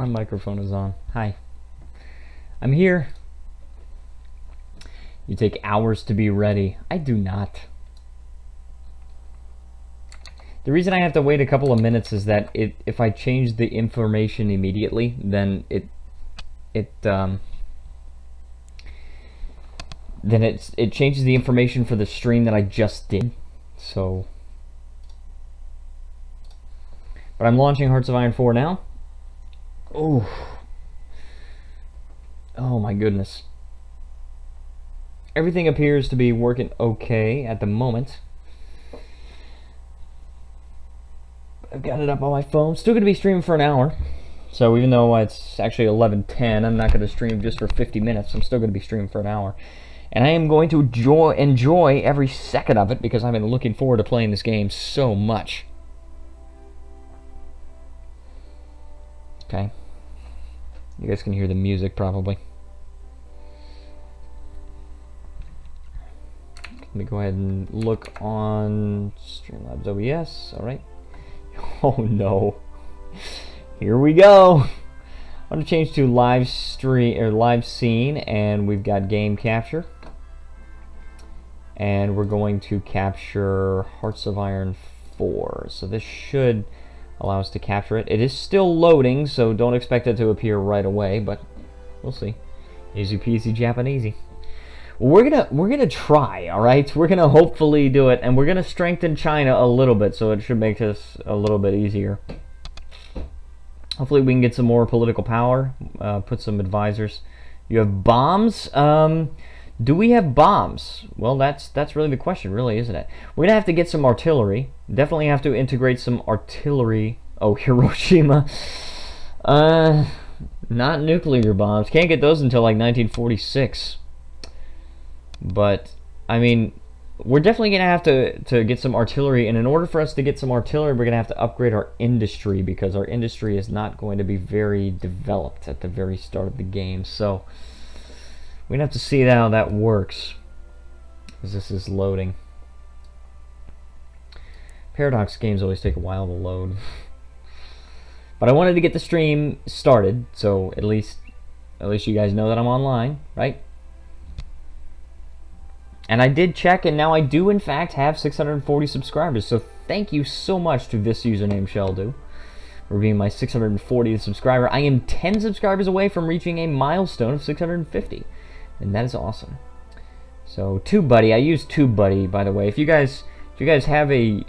My microphone is on. Hi. I'm here. You take hours to be ready. I do not. The reason I have to wait a couple of minutes is that if I change the information immediately, then it changes the information for the stream that I just did. So, but I'm launching Hearts of Iron 4 now. Oh my goodness. Everything appears to be working okay at the moment. I've got it up on my phone. Still going to be streaming for an hour. So even though it's actually 11:10, I'm not going to stream just for 50 minutes. I'm still going to be streaming for an hour. And I am going to enjoy every second of it because I've been looking forward to playing this game so much. Okay. You guys can hear the music probably. Let me go ahead and look on Streamlabs OBS. Alright. Oh no. Here we go. I'm going to change to live stream or live scene, and we've got game capture. And we're going to capture Hearts of Iron 4. So this should allow us to capture it. It is still loading, so don't expect it to appear right away, but we'll see. Easy peasy Japanesey. Well, we're gonna try, all right? We're gonna hopefully do it, and we're gonna strengthen China a little bit, so it should make this a little bit easier. Hopefully we can get some more political power, put some advisors. You have bombs? Do we have bombs? Well, that's really the question, really, isn't it? We're gonna have to get some artillery. Definitely have to integrate some artillery. Oh, Hiroshima. Not nuclear bombs. Can't get those until like 1946. But I mean, we're definitely gonna have to get some artillery, and in order for us to get some artillery, we're gonna have to upgrade our industry because our industry is not going to be very developed at the very start of the game. So we're gonna have to see how that works as this is loading. Paradox games always take a while to load. But I wanted to get the stream started, so at least you guys know that I'm online, right? And I did check, and now I do in fact have 640 subscribers. So thank you so much to this username Sheldo for being my 640th subscriber. I am 10 subscribers away from reaching a milestone of 650, and that is awesome. So TubeBuddy, I use TubeBuddy, by the way. If you guys have a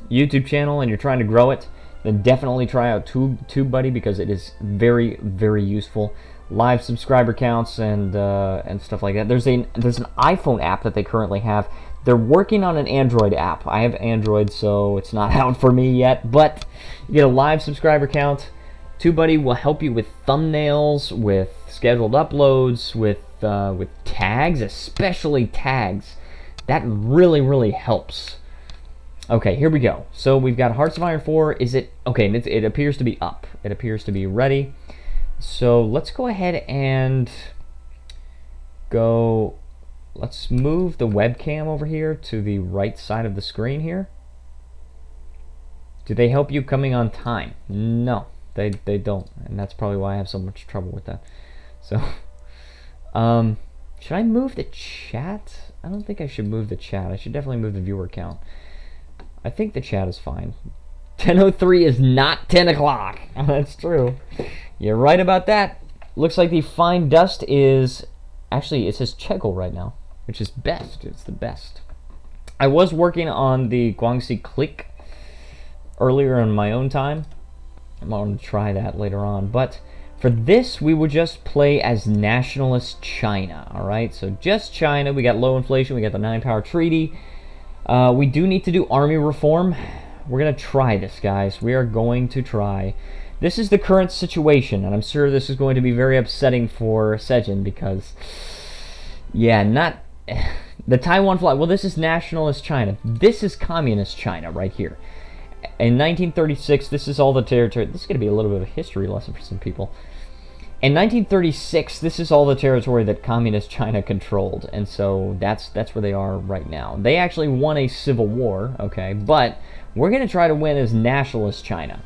YouTube channel and you're trying to grow it, then definitely try out TubeBuddy because it is very, very useful. Live subscriber counts and stuff like that. There's an iPhone app that they currently have. They're working on an Android app. I have Android, so it's not out for me yet. But you get a live subscriber count. TubeBuddy will help you with thumbnails, with scheduled uploads, with tags, especially tags. That really, really helps. Okay, here we go. So we've got Hearts of Iron 4. Is it okay? It appears to be up. It appears to be ready. So let's go ahead and go. Let's move the webcam over here to the right side of the screen here. Do they help you coming on time? No, they don't, and that's probably why I have so much trouble with that. So, should I move the chat? I don't think I should move the chat. I should definitely move the viewer count. I think the chat is fine. 10:03 is not 10 o'clock. That's true. You're right about that. Looks like the fine dust is... Actually, it says Chegel right now, which is best. It's the best. I was working on the Guangxi Click earlier in my own time. I'm going to try that later on. But for this, we would just play as Nationalist China. Alright, so just China. We got low inflation. We got the 9-Power Treaty. We do need to do army reform. We're going to try this, guys. We are going to try. This is the current situation, and I'm sure this is going to be very upsetting for Sejin because, yeah, not the Taiwan flag. Well, this is Nationalist China. This is Communist China right here. In 1936, this is all the territory. This is going to be a little bit of a history lesson for some people. In 1936, this is all the territory that Communist China controlled, and so that's where they are right now. They actually won a civil war, okay, but we're going to try to win as Nationalist China.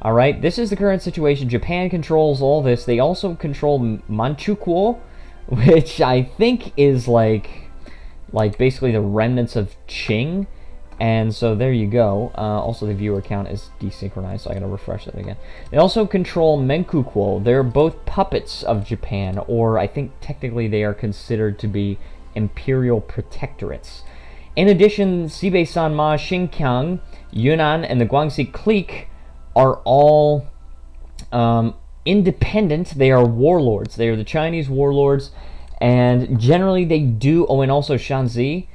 All right, this is the current situation. Japan controls all this. They also control Manchukuo, which I think is like basically the remnants of Qing. And so there you go. Also, the viewer count is desynchronized, so I gotta refresh that again. They also control Menkukuo. They're both puppets of Japan, or I think technically they are considered to be imperial protectorates. In addition, Sibei Sanma, Xinjiang, Yunnan, and the Guangxi clique are all independent. They are warlords. They are the Chinese warlords, and generally they do. Oh, and also Shanxi.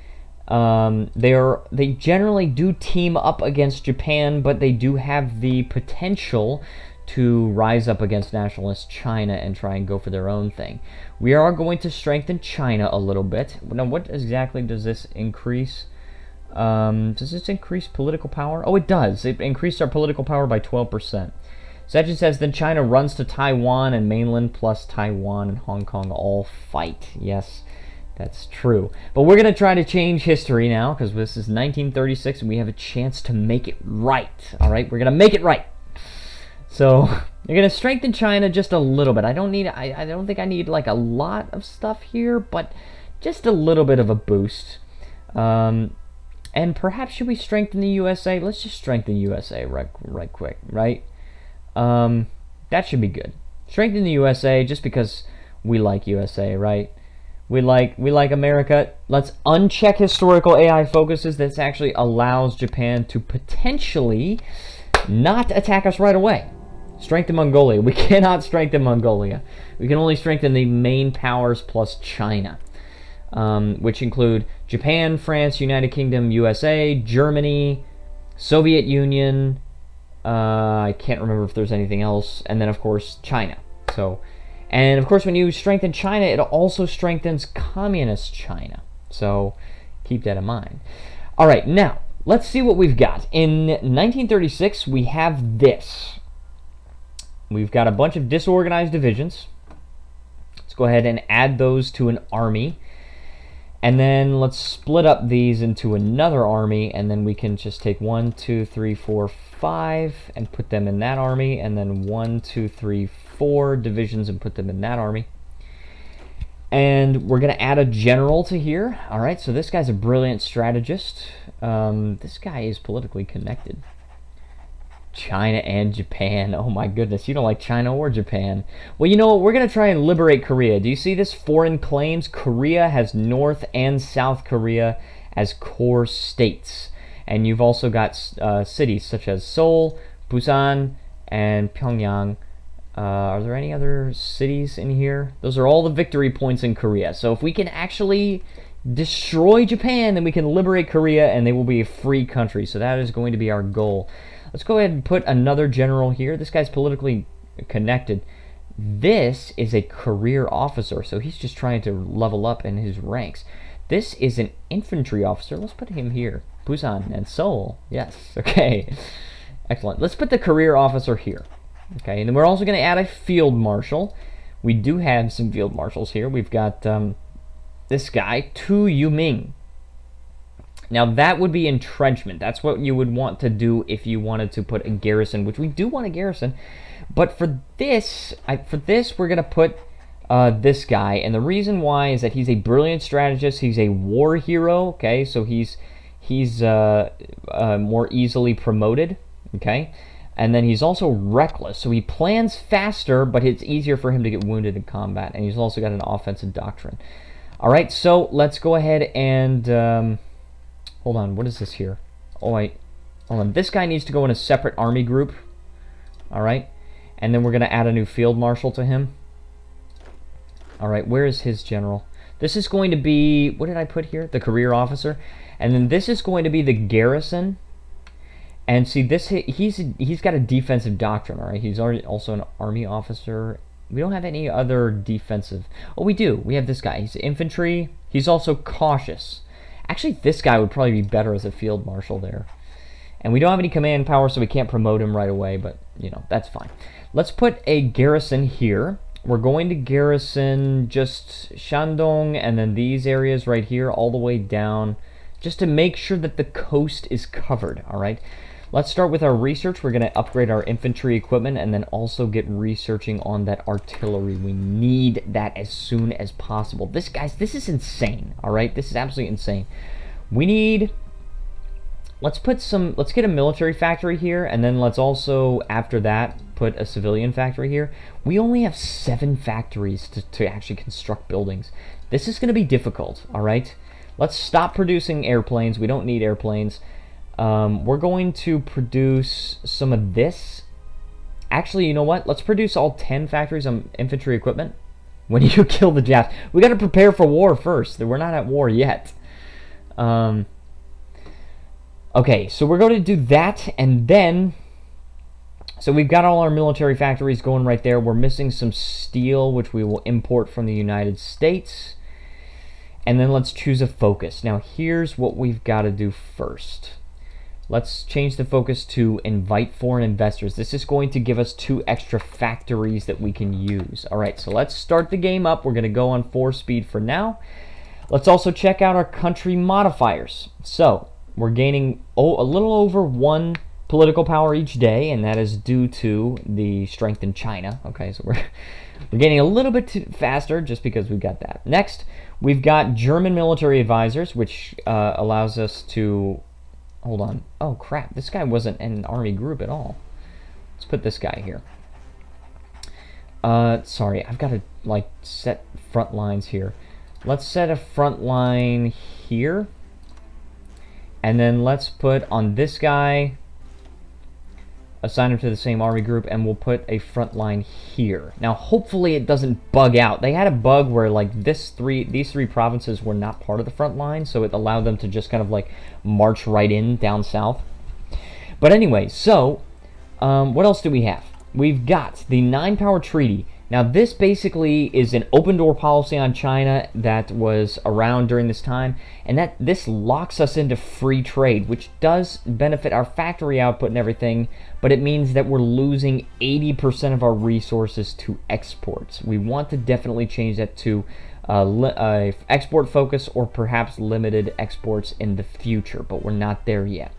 They generally do team up against Japan, but they do have the potential to rise up against nationalist China and try and go for their own thing. We are going to strengthen China a little bit. Now, what exactly does this increase? Does this increase political power? Oh, it does. It increased our political power by 12%. Sejin says, then China runs to Taiwan, and mainland plus Taiwan and Hong Kong all fight. Yes. That's true. But we're going to try to change history now, because this is 1936, and we have a chance to make it right. All right? We're going to make it right. So, you're going to strengthen China just a little bit. I don't think I need, like, a lot of stuff here, but just a little bit of a boost. And perhaps should we strengthen the USA? Let's just strengthen USA right quick, right? That should be good. Strengthen the USA just because we like USA, right? We like America. Let's uncheck historical AI focuses. This actually allows Japan to potentially not attack us right away. Strengthen Mongolia. We cannot strengthen Mongolia. We can only strengthen the main powers plus China, which include Japan, France, United Kingdom, USA, Germany, Soviet Union. I can't remember if there's anything else. And then, of course, China. So... And, of course, when you strengthen China, it also strengthens Communist China. So, keep that in mind. All right, now, let's see what we've got. In 1936, we have this. We've got a bunch of disorganized divisions. Let's go ahead and add those to an army. And then let's split up these into another army, and then we can just take 1, 2, 3, 4, 5, and put them in that army, and then 1, 2, 3, 4 divisions and put them in that army. And we're going to add a general to here. All right, so this guy's a brilliant strategist. This guy is politically connected. China and Japan. Oh my goodness, you don't like China or Japan. Well, you know what? We're going to try and liberate Korea. Do you see this? Foreign claims. Korea has North and South Korea as core states. And you've also got cities such as Seoul, Busan, and Pyongyang. Are there any other cities in here? Those are all the victory points in Korea. So if we can actually destroy Japan, then we can liberate Korea, and they will be a free country. So that is going to be our goal. Let's go ahead and put another general here. This guy's politically connected. This is a career officer, so he's just trying to level up in his ranks. This is an infantry officer. Let's put him here. Busan and Seoul. Yes, okay. Excellent. Let's put the career officer here. Okay, and then we're also going to add a field marshal. We do have some field marshals here. We've got this guy, Tu Yuming. Now that would be entrenchment. That's what you would want to do if you wanted to put a garrison, which we do want a garrison. But for this, we're going to put this guy. And the reason why is that he's a brilliant strategist. He's a war hero. Okay, so he's more easily promoted. Okay. And then he's also reckless, so he plans faster, but it's easier for him to get wounded in combat. And he's also got an offensive doctrine. All right, so let's go ahead and... hold on, what is this here? Oh, wait. Hold on, this guy needs to go in a separate army group. All right, and then we're going to add a new field marshal to him. All right, where is his general? This is going to be... What did I put here? The career officer. And then this is going to be the garrison. And see, this he's got a defensive doctrine, all right? He's already also an army officer. We don't have any other defensive. Oh, we do. We have this guy. He's infantry. He's also cautious. Actually, this guy would probably be better as a field marshal there. And we don't have any command power, so we can't promote him right away, but, you know, that's fine. Let's put a garrison here. We're going to garrison just Shandong and then these areas right here all the way down, just to make sure that the coast is covered, all right? Let's start with our research. We're going to upgrade our infantry equipment and then also get researching on that artillery. We need that as soon as possible. This, guys, this is insane, all right? This is absolutely insane. We need... let's get a military factory here, and then let's also, after that, put a civilian factory here. We only have 7 factories to actually construct buildings. This is going to be difficult, all right? Let's stop producing airplanes. We don't need airplanes. We're going to produce some of this. Actually, you know what? Let's produce all 10 factories on infantry equipment. When you kill the Japs, we got to prepare for war first. We're not at war yet. Okay, so we're going to do that, and then... so we've got all our military factories going right there. We're missing some steel, which we will import from the United States. And then let's choose a focus. Now, here's what we've got to do first. Let's change the focus to invite foreign investors. This is going to give us 2 extra factories that we can use. All right, so let's start the game up. We're going to go on 4 speed for now. Let's also check out our country modifiers. So... we're gaining a little over 1 political power each day, and that is due to the strength in China. Okay, so we're gaining a little bit faster just because we've got that. Next, we've got German military advisors, which allows us to... hold on. Oh, crap. This guy wasn't an army group at all. Let's put this guy here. Sorry, I've got to, like, set front lines here. Let's set a front line here. And then let's put on this guy, assign him to the same army group, and we'll put a front line here. Now, hopefully it doesn't bug out. They had a bug where, like, these three provinces were not part of the front line, so it allowed them to just kind of, like, march right in down south. But anyway, so, what else do we have? We've got the 9-power treaty. Now, this basically is an open-door policy on China that was around during this time, and this locks us into free trade, which does benefit our factory output and everything, but it means that we're losing 80% of our resources to exports. We want to definitely change that to export focus or perhaps limited exports in the future, but we're not there yet.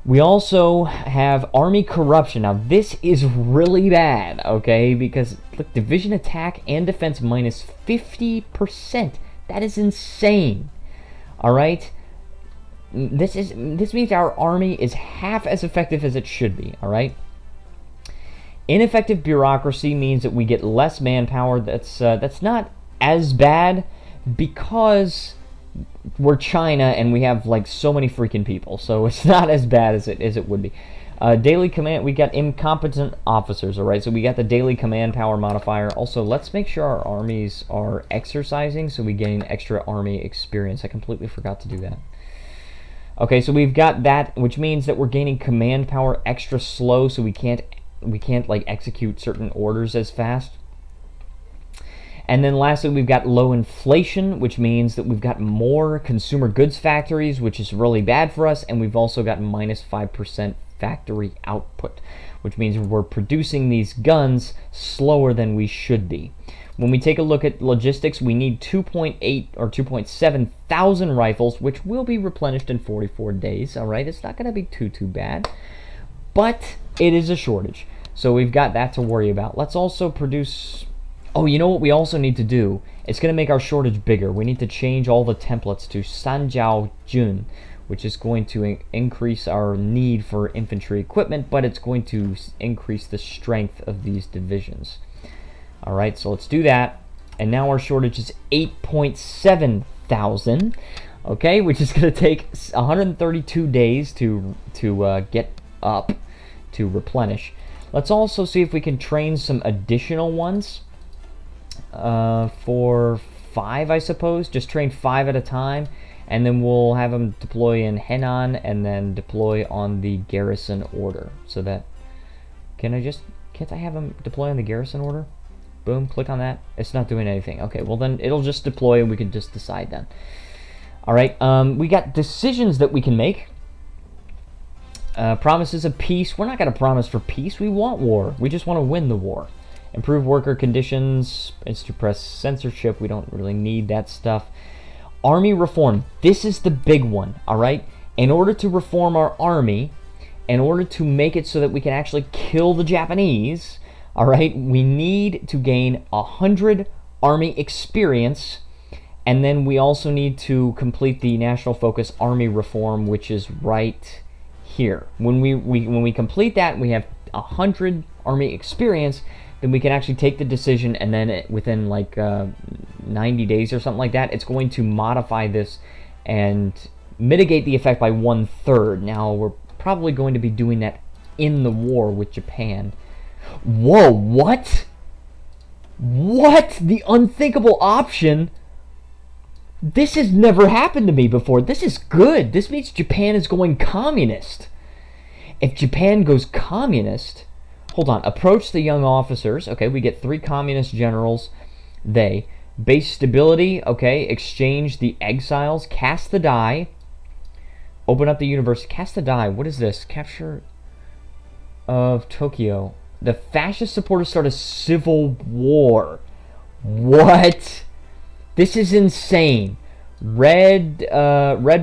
We also have army corruption. Now, this is really bad, okay? Because, look, division attack and defense minus 50%. That is insane. All right? This means our army is half as effective as it should be, all right? Ineffective bureaucracy means that we get less manpower. That's not as bad because... we're China and we have like so many freaking people, so it's not as bad as it would be. Daily command, we got incompetent officers, all right, so we got the daily command power modifier. Also, let's make sure our armies are exercising so we gain extra army experience. I completely forgot to do that. Okay, so we've got that, which means that we're gaining command power extra slow, so we can't like execute certain orders as fast. And then lastly, we've got low inflation, which means that we've got more consumer goods factories, which is really bad for us, and we've also got minus 5% factory output, which means we're producing these guns slower than we should be. When we take a look at logistics, we need 2.8 or 2.7 thousand rifles, which will be replenished in 44 days, all right? It's not going to be too bad, but it is a shortage, so we've got that to worry about. Let's also produce... oh, you know what we also need to do? It's going to make our shortage bigger. We need to change all the templates to Sanjiao Jun, which is going to increase our need for infantry equipment, but it's going to increase the strength of these divisions. All right, so let's do that. And now our shortage is 8.7 thousand, okay, which is going to take 132 days to get up, to replenish. Let's also see if we can train some additional ones. For 5, I suppose. Just train 5 at a time, and then we'll have them deploy in Henan and then deploy on the garrison order. So that can't I have them deploy on the garrison order? Boom, click on that. It's not doing anything. Okay, well then it'll just deploy and we can just decide then. All right, we got decisions that we can make. Promises of peace. We're not going to promise for peace. We want war. We just want to win the war. Improve worker conditions, suppress censorship. We don't really need that stuff. Army reform. This is the big one, all right? In order to reform our army, in order to make it so that we can actually kill the Japanese, all right, we need to gain 100 army experience, and then we also need to complete the National Focus Army Reform, which is right here. When we complete that, we have 100 army experience, then we can actually take the decision, and then within like 90 days or something like that, it's going to modify this and mitigate the effect by 1/3. Now, we're probably going to be doing that in the war with Japan. Whoa, what? What? The unthinkable option? This has never happened to me before. This is good. This means Japan is going communist. If Japan goes communist, hold on, approach the young officers. Okay, we get 3 communist generals. They. Base stability, okay, exchange the exiles, cast the die. Open up the universe. Cast the die. What is this? Capture of Tokyo. The fascist supporters start a civil war. What? This is insane. Red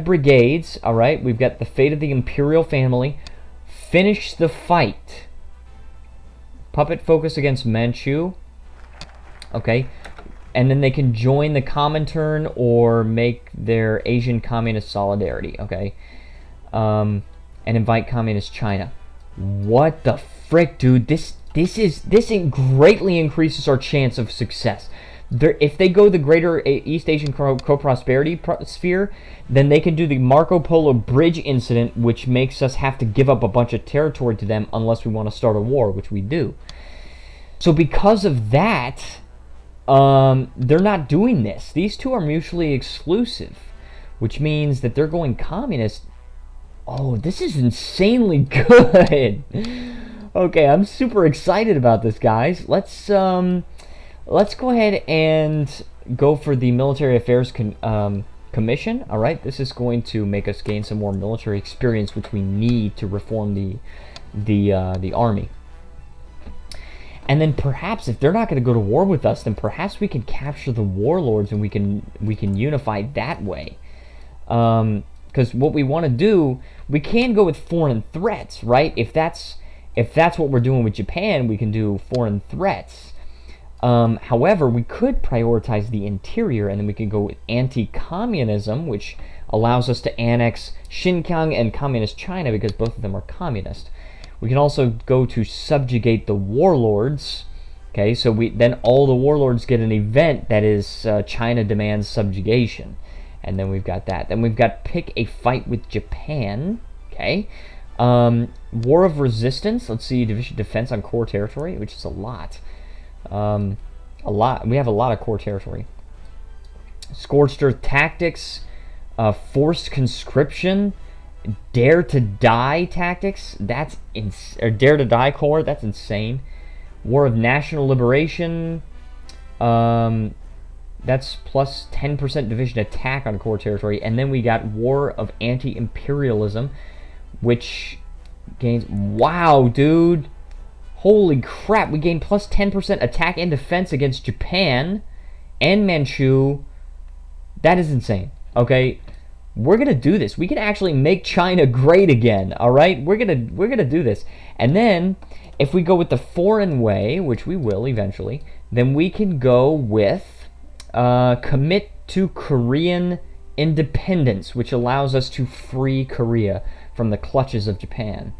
brigades. All right. We've got the fate of the imperial family. Finish the fight. Puppet focus against Manchu. Okay. And then they can join the Comintern or make their Asian Communist Solidarity, okay? And invite Communist China. What the frick, dude? This greatly increases our chance of success. If they go the Greater East Asian Co-Prosperity Sphere, then they can do the Marco Polo Bridge incident, which makes us have to give up a bunch of territory to them unless we want to start a war, which we do. So because of that, they're not doing this. These two are mutually exclusive, which means that they're going communist. Oh, this is insanely good. Okay, I'm super excited about this, guys. Let's go ahead and go for the military affairs commission. All right, this is going to make us gain some more military experience, which we need to reform the army. And then perhaps if they're not going to go to war with us, then perhaps we can capture the warlords and we can unify that way. Because what we want to do, we can go with foreign threats, right? If that's what we're doing with Japan, we can do foreign threats. However, we could prioritize the interior, and then we can go with anti-communism, which allows us to annex Xinjiang and Communist China because both of them are communist. We can also go to subjugate the warlords. Okay, so then all the warlords get an event that is China demands subjugation. And then we've got that. Then we've got pick a fight with Japan. Okay. War of resistance. Let's see, division defense on core territory, which is a lot. We have a lot of core territory. Scorched earth tactics. Forced conscription. Dare to die tactics. That's or dare to die core. That's insane. War of national liberation. That's plus 10% division attack on core territory. And then we got War of Anti-Imperialism, which gains... Wow, dude. Holy crap. We gain plus 10% attack and defense against Japan and Manchu. That is insane. Okay, we're going to do this. We can actually make China great again, all right? We're going to do this. And then, if we go with the foreign way, which we will eventually, then we can go with... commit to Korean independence, which allows us to free Korea from the clutches of Japan.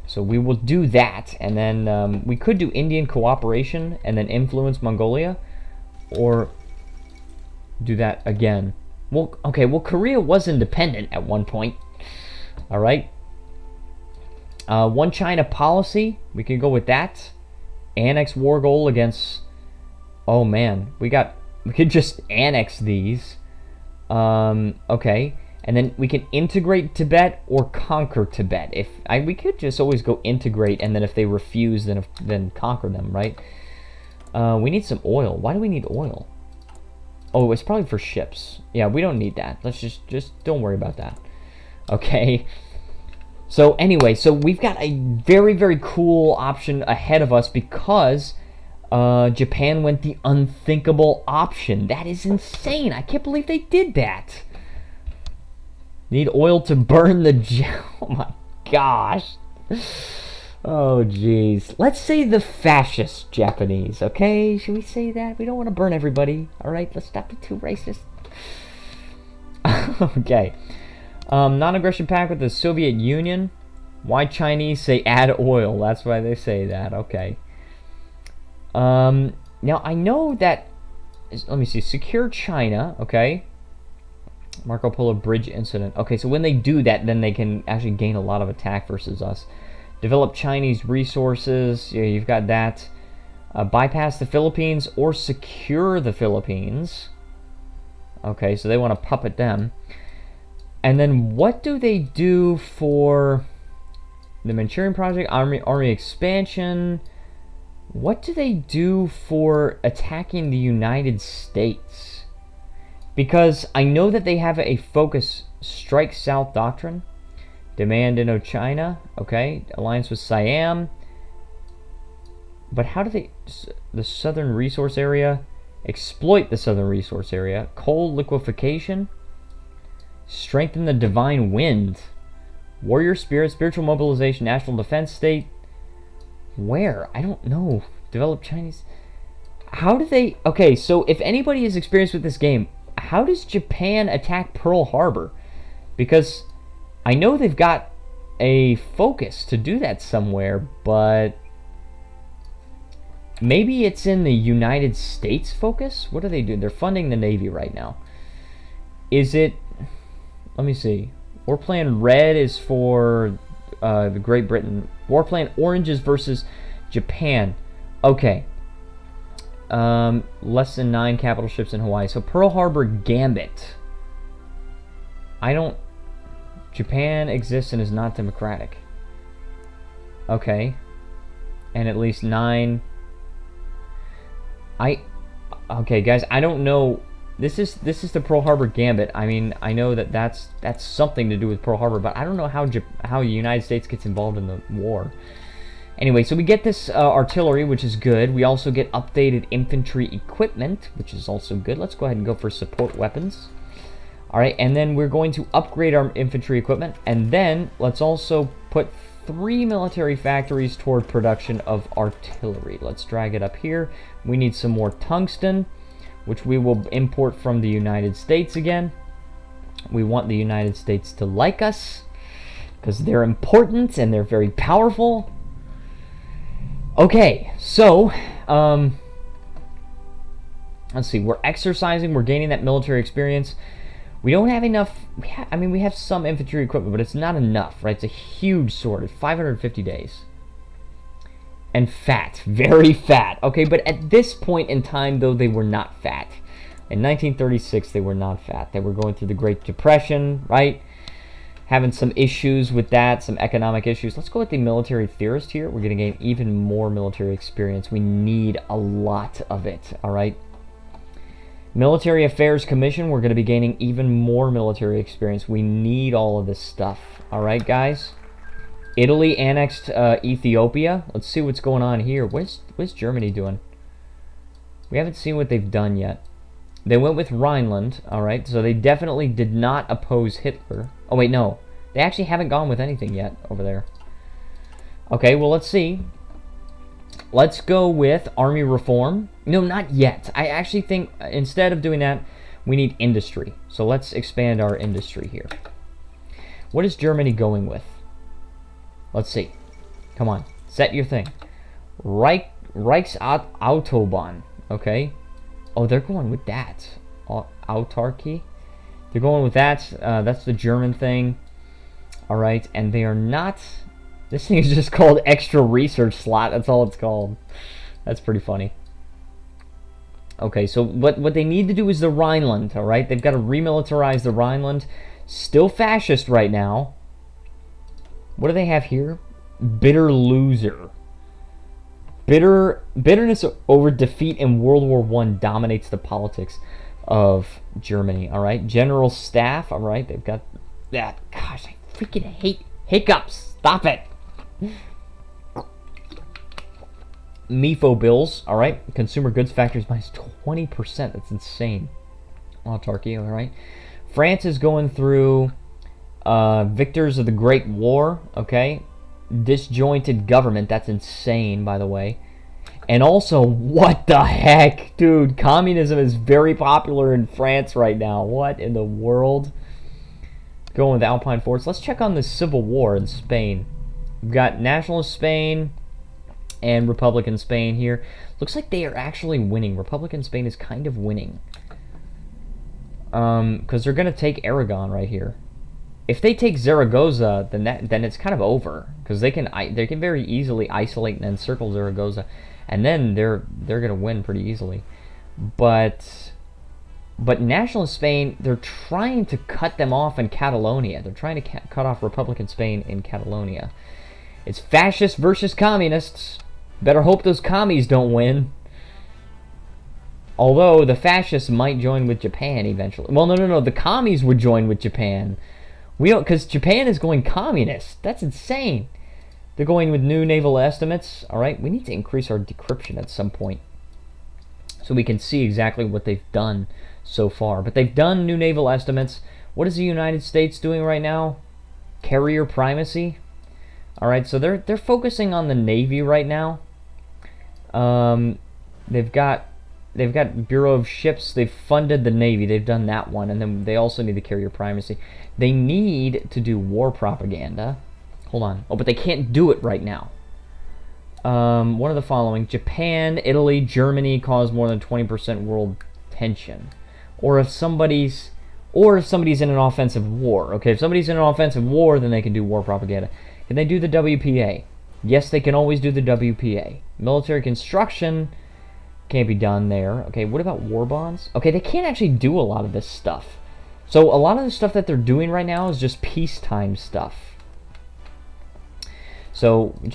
So we will do that, and then we could do Indian cooperation and then influence Mongolia, or do that again. Well, okay, well, Korea was independent at one point. All right. One China policy, we can go with that. Annex war goal against... Oh, man, we could just annex these. Okay. And then we can integrate Tibet or conquer Tibet. We could just always go integrate, and then if they refuse, then conquer them, right? We need some oil. Why do we need oil? Oh, it's probably for ships. Yeah, we don't need that. Let's just don't worry about that. Okay. So anyway, so we've got a very, very cool option ahead of us because... Japan went the unthinkable option. That is insane. I can't believe they did that. Need oil to burn the... Oh my gosh. Oh, jeez. Let's say the fascist Japanese, okay? Should we say that? We don't want to burn everybody, alright? Let's not be too racist. Okay. Non-aggression pact with the Soviet Union. Why Chinese say add oil? That's why they say that, okay. Now, I know that... Let me see. Secure China, okay. Marco Polo Bridge incident. Okay, so when they do that, then they can actually gain a lot of attack versus us. Develop Chinese resources. Yeah, you've got that. Bypass the Philippines or secure the Philippines. Okay, so they want to puppet them. And then what do they do for the Manchurian Project? Army expansion. What do they do for attacking the United States? Because I know that they have a focus strike south doctrine. Demand Indochina, okay. Alliance with Siam. But how do they... The southern resource area. Exploit the southern resource area. Coal liquefaction. Strengthen the divine wind. Warrior spirit. Spiritual mobilization. National defense state. Where? I don't know. Develop Chinese... How do they... Okay, so if anybody is experienced with this game, how does Japan attack Pearl Harbor? Because... I know they've got a focus to do that somewhere, but maybe it's in the United States focus? What do they do? They're funding the Navy right now. Is it... Let me see. War Plan Red is for the Great Britain. War Plan Orange is versus Japan. Okay. Less than 9 capital ships in Hawaii. So Pearl Harbor Gambit. I don't... Japan exists and is not democratic. Okay. And at least 9. Okay, guys, I don't know. This is the Pearl Harbor Gambit. I mean, I know that that's something to do with Pearl Harbor, but I don't know how the United States gets involved in the war. Anyway, so we get this artillery, which is good. We also get updated infantry equipment, which is also good. Let's go ahead and go for support weapons. Alright, and then we're going to upgrade our infantry equipment, and then let's also put 3 military factories toward production of artillery. Let's drag it up here. We need some more tungsten, which we will import from the United States again. We want the United States to like us, because they're important and they're very powerful. Okay, so, let's see, we're exercising, we're gaining that military experience. We don't have enough, I mean, we have some infantry equipment, but it's not enough, right? It's a huge sword. It's 550 days. And fat. Very fat. Okay, but at this point in time, though, they were not fat. In 1936, they were not fat. They were going through the Great Depression, right? Having some issues with that, some economic issues. Let's go with the military theorist here. We're going to gain even more military experience. We need a lot of it, all right? Military Affairs Commission, we're going to be gaining even more military experience. We need all of this stuff. Alright, guys? Italy annexed Ethiopia. Let's see what's going on here. What's Germany doing? We haven't seen what they've done yet. They went with Rhineland. Alright, so they definitely did not oppose Hitler. Oh, wait, no. They actually haven't gone with anything yet over there. Okay, well, let's see. Let's go with army reform. No, not yet. I actually think instead of doing that, we need industry. So let's expand our industry here. What is Germany going with? Let's see. Come on. Set your thing. Reichsautobahn. Okay. Oh, they're going with that. Autarky. They're going with that. That's the German thing. Alright. And they are not... This thing is just called extra research slot. That's all it's called. That's pretty funny. Okay, so what they need to do is the Rhineland, alright? They've got to remilitarize the Rhineland. Still fascist right now. What do they have here? Bitter loser. Bitterness over defeat in World War I dominates the politics of Germany, alright? General staff, alright? They've got that. Gosh, I freaking hate hiccups. Stop it. MIFO bills, alright. Consumer goods factories minus 20%. That's insane. Autarky, alright. France is going through victors of the Great War, okay. disjointed government. That's insane, by the way. And also, what the heck? Dude, communism is very popular in France right now. What in the world? Going with Alpine Force. Let's check on the civil war in Spain. We've got Nationalist Spain and Republican Spain here. Looks like they are actually winning. Republican Spain is kind of winning. Because they're going to take Aragon right here. If they take Zaragoza, then it's kind of over. Because they can very easily isolate and encircle Zaragoza. And then they're going to win pretty easily. But Nationalist Spain, they're trying to cut them off in Catalonia. They're trying to cut off Republican Spain in Catalonia. It's fascists versus communists. Better hope those commies don't win. Although the fascists might join with Japan eventually. Well, no. The commies would join with Japan. We don't, because Japan is going communist. That's insane. They're going with new naval estimates. All right, we need to increase our decryption at some point so we can see exactly what they've done so far. But they've done new naval estimates. What is the United States doing right now? Carrier primacy. All right, so they're focusing on the Navy right now. They've got Bureau of Ships. They've funded the Navy. They've done that one, and then they also need the carrier primacy. They need to do war propaganda. Hold on. Oh, but they can't do it right now. One of the following: Japan, Italy, Germany cause more than 20% world tension, or if somebody's in an offensive war. Okay, if somebody's in an offensive war, then they can do war propaganda. Can they do the WPA? Yes, they can always do the WPA. Military construction can't be done there. Okay, what about war bonds? Okay, they can't actually do a lot of this stuff. So a lot of the stuff that they're doing right now is just peacetime stuff. So we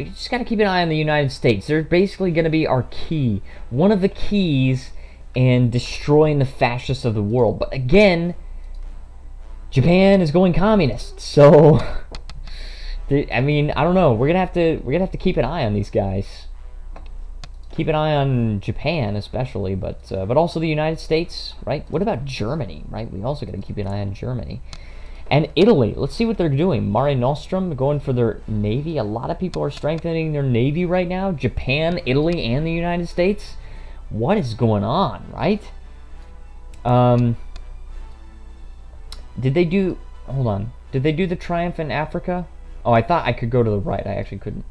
just got to keep an eye on the United States. They're basically going to be our key, one of the keys in destroying the fascists of the world. But again, Japan is going communist. So I mean, I don't know. We're gonna have to keep an eye on these guys. Keep an eye on Japan especially, but also the United States, right? What about Germany, right? We also got to keep an eye on Germany. And Italy, let's see what they're doing. Mare Nostrum, going for their navy. A lot of people are strengthening their navy right now. Japan, Italy, and the United States. What is going on, right? Did they do... Hold on. Did they do the Triumph in Africa? Oh, I thought I could go to the right. I actually couldn't.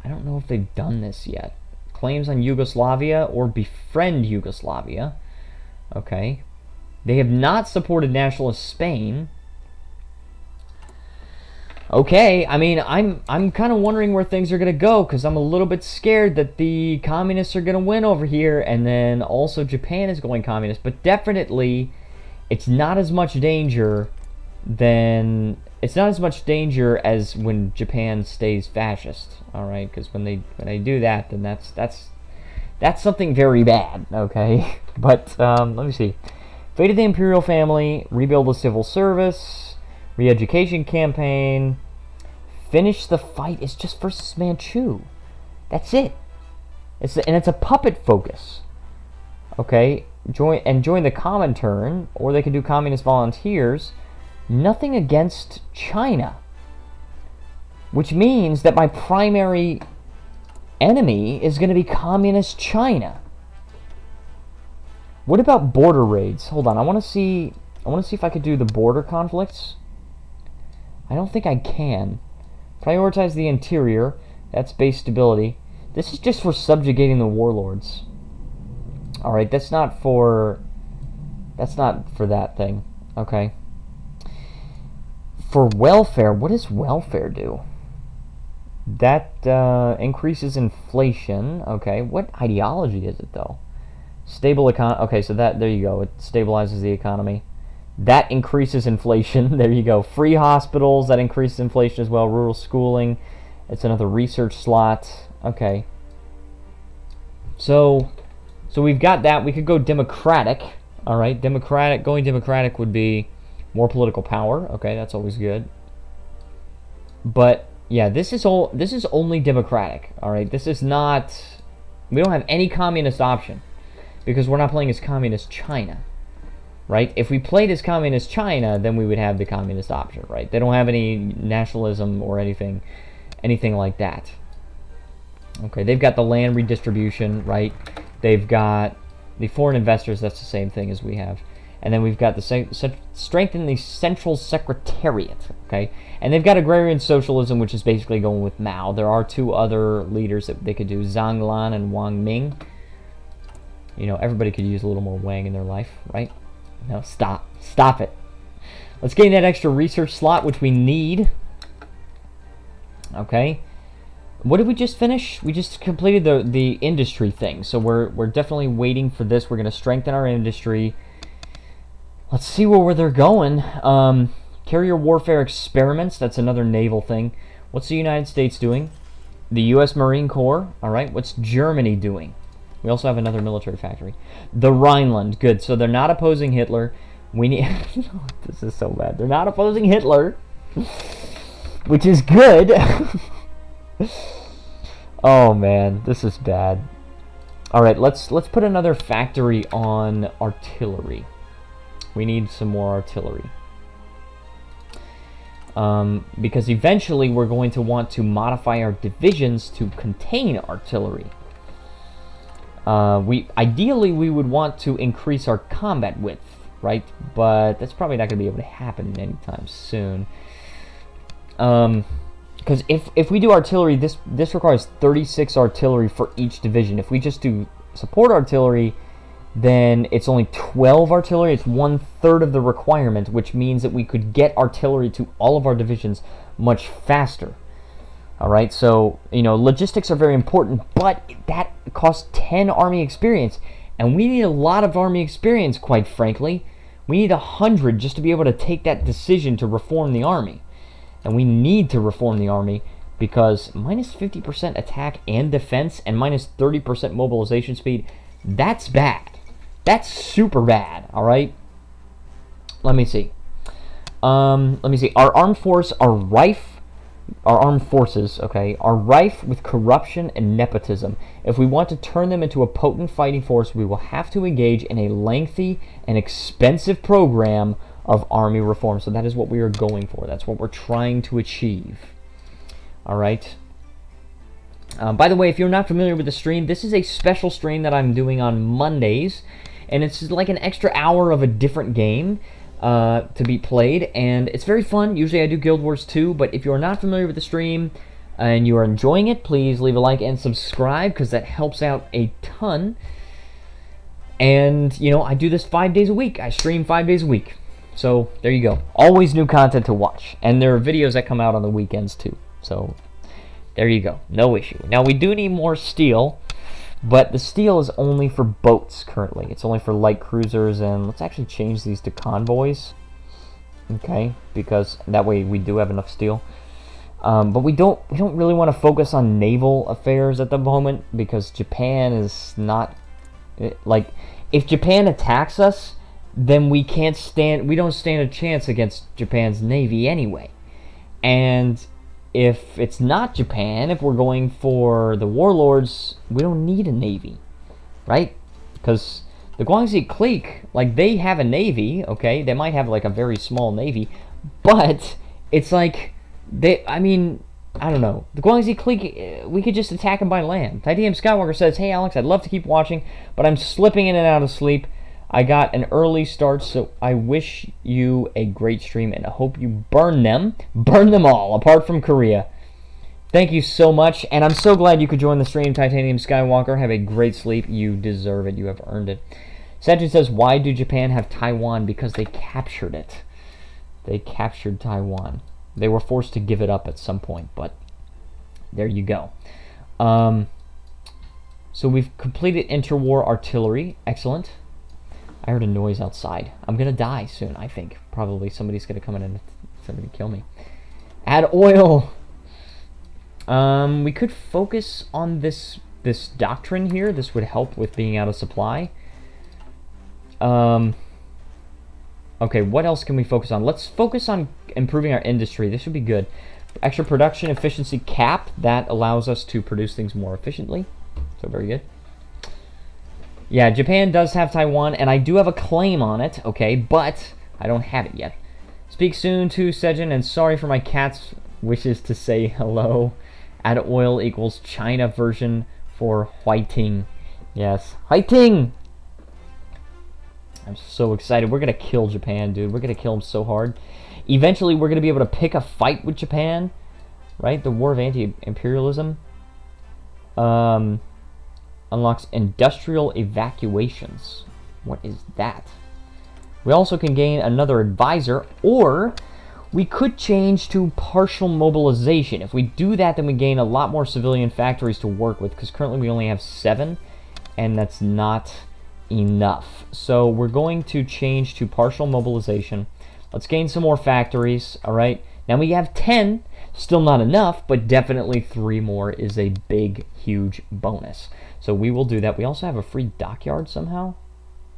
I don't know if they've done this yet. Claims on Yugoslavia or befriend Yugoslavia. Okay. They have not supported nationalist Spain. Okay, I mean, I'm kind of wondering where things are going to go, because I'm a little bit scared that the communists are going to win over here, and then also Japan is going communist. But definitely, it's not as much danger as when Japan stays fascist. All right, because when they do that, then that's something very bad. Okay, but let me see. Fate of the Imperial Family, rebuild the civil service, re-education campaign, finish the fight. It's just versus Manchu. That's it. It's a puppet focus. Okay, join the Comintern, or they could do communist volunteers. Nothing against China, which means that my primary enemy is going to be communist China. What about border raids? Hold on, I want to see if I could do the border conflicts. I don't think I can. Prioritize the interior. That's base stability. This is just for subjugating the warlords. All right, that's not for that thing. Okay. For welfare, what does welfare do? That increases inflation. Okay, what ideology is it though? Stable economy. Okay, so there you go. It stabilizes the economy. That increases inflation. There you go. Free hospitals, that increases inflation as well. Rural schooling. It's another research slot. Okay. So we've got that. We could go democratic. All right, going democratic would be more political power. Okay, that's always good. But yeah, this is only democratic. All right, this is not. We don't have any communist option because we're not playing as communist China, right? If we played as communist China, then we would have the communist option, right? They don't have any nationalism or anything anything like that. Okay, they've got the land redistribution, right? They've got the foreign investors, that's the same thing as we have. And then we've got the strengthen the central secretariat, okay? And they've got agrarian socialism, which is basically going with Mao. There are two other leaders that they could do, Zhang Lan and Wang Ming. You know, everybody could use a little more Wang in their life, right? No, stop. Stop it. Let's gain that extra research slot, which we need. Okay. What did we just finish? We just completed the industry thing. So we're definitely waiting for this. We're going to strengthen our industry. Let's see where they're going. Carrier warfare experiments. That's another naval thing. What's the United States doing? The U.S. Marine Corps. All right. What's Germany doing? We also have another military factory. The Rhineland. Good. So they're not opposing Hitler. We need... This is so bad. They're not opposing Hitler. Which is good. Oh, man. This is bad. All right. Let's put another factory on artillery. We need some more artillery. Because eventually we're going to want to modify our divisions to contain artillery. Ideally we would want to increase our combat width, right? But that's probably not going to be able to happen anytime soon. Because if we do artillery, this requires 36 artillery for each division. If we just do support artillery, then it's only 12 artillery. It's 1/3 of the requirement, which means that we could get artillery to all of our divisions much faster. All right, so, you know, logistics are very important, but that costs 10 army experience, and we need a lot of army experience, quite frankly. We need 100 just to be able to take that decision to reform the army. And we need to reform the army because minus 50% attack and defense and minus 30% mobilization speed, that's bad. That's super bad, all right? Let me see. Our armed forces are rife with corruption and nepotism. If we want to turn them into a potent fighting force, we will have to engage in a lengthy and expensive program of army reform. So that is what we are going for. That's what we're trying to achieve. All right. By the way, if you're not familiar with the stream, this is a special stream that I'm doing on Mondays. And it's like an extra hour of a different game to be played. And it's very fun. Usually I do Guild Wars 2. But if you're not familiar with the stream and you are enjoying it, please leave a like and subscribe, because that helps out a ton. And, you know, I do this 5 days a week. I stream 5 days a week. So there you go. Always new content to watch. And there are videos that come out on the weekends too. So there you go. No issue. Now we do need more steel. But the steel is only for boats currently. It's only for light cruisers, and let's actually change these to convoys. Okay, because that way we do have enough steel. But we don't really want to focus on naval affairs at the moment, because Japan is not like, if Japan attacks us, then we don't stand a chance against Japan's navy anyway. And if it's not Japan, if we're going for the warlords, we don't need a navy, right? Because the Guangxi clique, like, they have a navy, okay? They might have, like, a very small navy, but it's like, I don't know. The Guangxi clique, we could just attack them by land. Titanium Skywalker says, hey, Alex, I'd love to keep watching, but I'm slipping in and out of sleep. I got an early start, so I wish you a great stream, and I hope you burn them. Burn them all, apart from Korea. Thank you so much, and I'm so glad you could join the stream, Titanium Skywalker. Have a great sleep. You deserve it. You have earned it. Sajid says, why do Japan have Taiwan? Because they captured it. They captured Taiwan. They were forced to give it up at some point, but there you go. So we've completed interwar artillery. Excellent. I heard a noise outside. I'm gonna die soon, I think. Probably somebody's gonna come in and somebody kill me. Add oil! We could focus on this doctrine here. This would help with being out of supply. Okay, what else can we focus on? Let's focus on improving our industry. This would be good. Extra production efficiency cap. That allows us to produce things more efficiently. So very good. Yeah, Japan does have Taiwan, and I do have a claim on it, okay, but I don't have it yet. Speak soon to Sejin, and sorry for my cat's wishes to say hello. Add oil equals China version for Huiting. Yes, Huiting! I'm so excited. We're going to kill Japan, dude. We're going to kill them so hard. Eventually, we're going to be able to pick a fight with Japan. Right? The War of Anti-Imperialism. Unlocks industrial evacuations. What is that? We also can gain another advisor, or we could change to partial mobilization. If we do that, then we gain a lot more civilian factories to work with, because currently we only have 7, and that's not enough. So we're going to change to partial mobilization. Let's gain some more factories, alright? Now we have 10, still not enough, but definitely 3 more is a big, huge bonus. So we will do that. We also have a free dockyard somehow.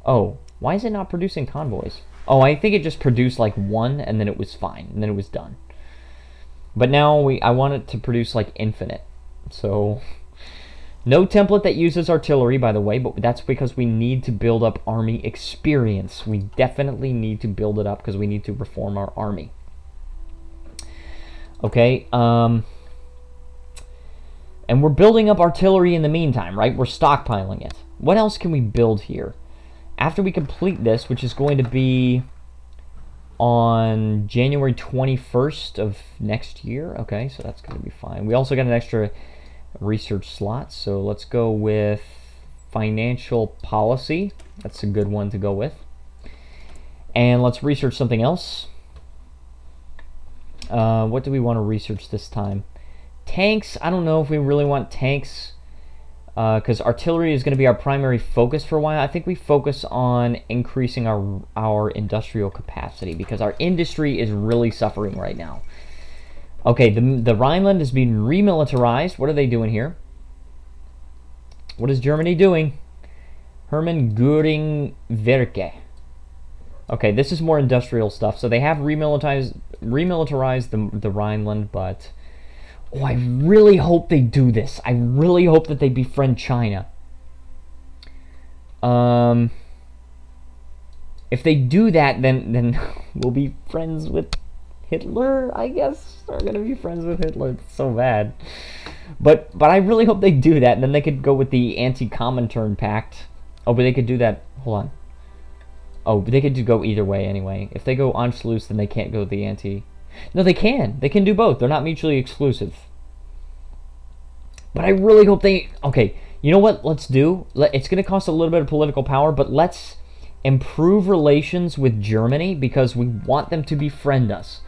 Oh, why is it not producing convoys? Oh, I think it just produced like 1 and then it was fine, and then it was done. But now I want it to produce like infinite. So no template that uses artillery, by the way, but that's because we need to build up army experience. We definitely need to build it up because we need to reform our army. Okay, and we're building up artillery in the meantime, right? We're stockpiling it. What else can we build here? After we complete this, which is going to be on January 21st of next year. Okay, so that's going to be fine. We also got an extra research slot, so let's go with financial policy. That's a good one to go with. And let's research something else. What do we want to research this time? Tanks. I don't know if we really want tanks, because artillery is going to be our primary focus for a while. I think we focus on increasing our industrial capacity, because our industry is really suffering right now. Okay, the Rhineland is being remilitarized. What are they doing here? What is Germany doing? Hermann Göring Werke. Okay, this is more industrial stuff. So they have remilitarized the Rhineland, but oh, I really hope they do this. I really hope that they befriend China. If they do that, then we'll be friends with Hitler, I guess. We're gonna be friends with Hitler. It's so bad. But I really hope they do that, and then they could go with the anti-Comintern pact. Oh, but they could do that. Hold on. Oh, but they could go either way anyway. If they go Anschluss, then they can't go the anti. No, they can. They can do both. They're not mutually exclusive. But I really hope they... Okay, you know what let's do? It's going to cost a little bit of political power, but let's improve relations with Germany, because we want them to befriend us.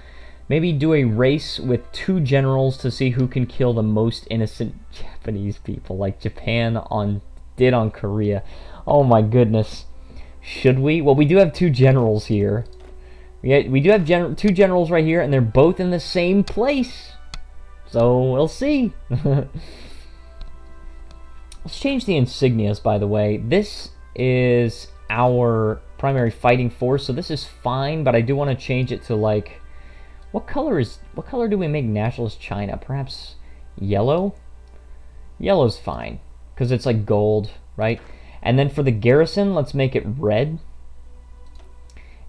Maybe do a race with 2 generals to see who can kill the most innocent Japanese people, like Japan did on Korea. Oh my goodness. Should we? Well, we do have 2 generals here. We do have 2 generals right here, and they're both in the same place. So, we'll see. Let's change the insignias, by the way. This is our primary fighting force, so this is fine, but I do want to change it to, like... What color do we make nationalist China? Perhaps yellow? Yellow's fine, because it's like gold, right? And then for the garrison, let's make it red.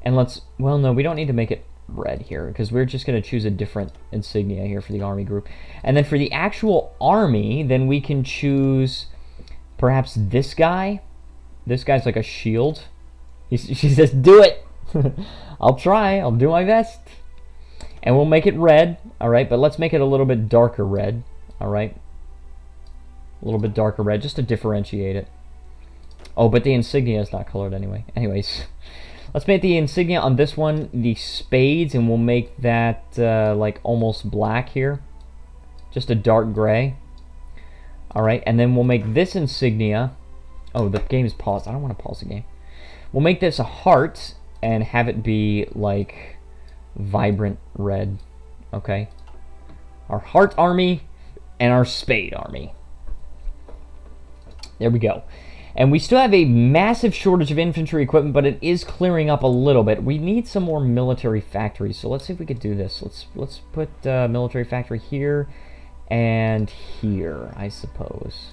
And let's... Well, no, we don't need to make it red here, because we're just going to choose a different insignia here for the army group. And then for the actual army, then we can choose perhaps this guy. This guy's like a shield. She says, do it! I'll try. I'll do my best. And we'll make it red, alright? But let's make it a little bit darker red, alright? A little bit darker red, just to differentiate it. Oh, but the insignia is not colored anyway. Anyways, let's make the insignia on this one the spades, and we'll make that like almost black here. Just a dark gray. Alright, and then we'll make this insignia... Oh, the game is paused. I don't want to pause the game. We'll make this a heart and have it be like vibrant red. Okay? Our heart army and our spade army. There we go. And we still have a massive shortage of infantry equipment, but it is clearing up a little bit. We need some more military factories, so let's see if we could do this. Let's put military factory here and here, I suppose.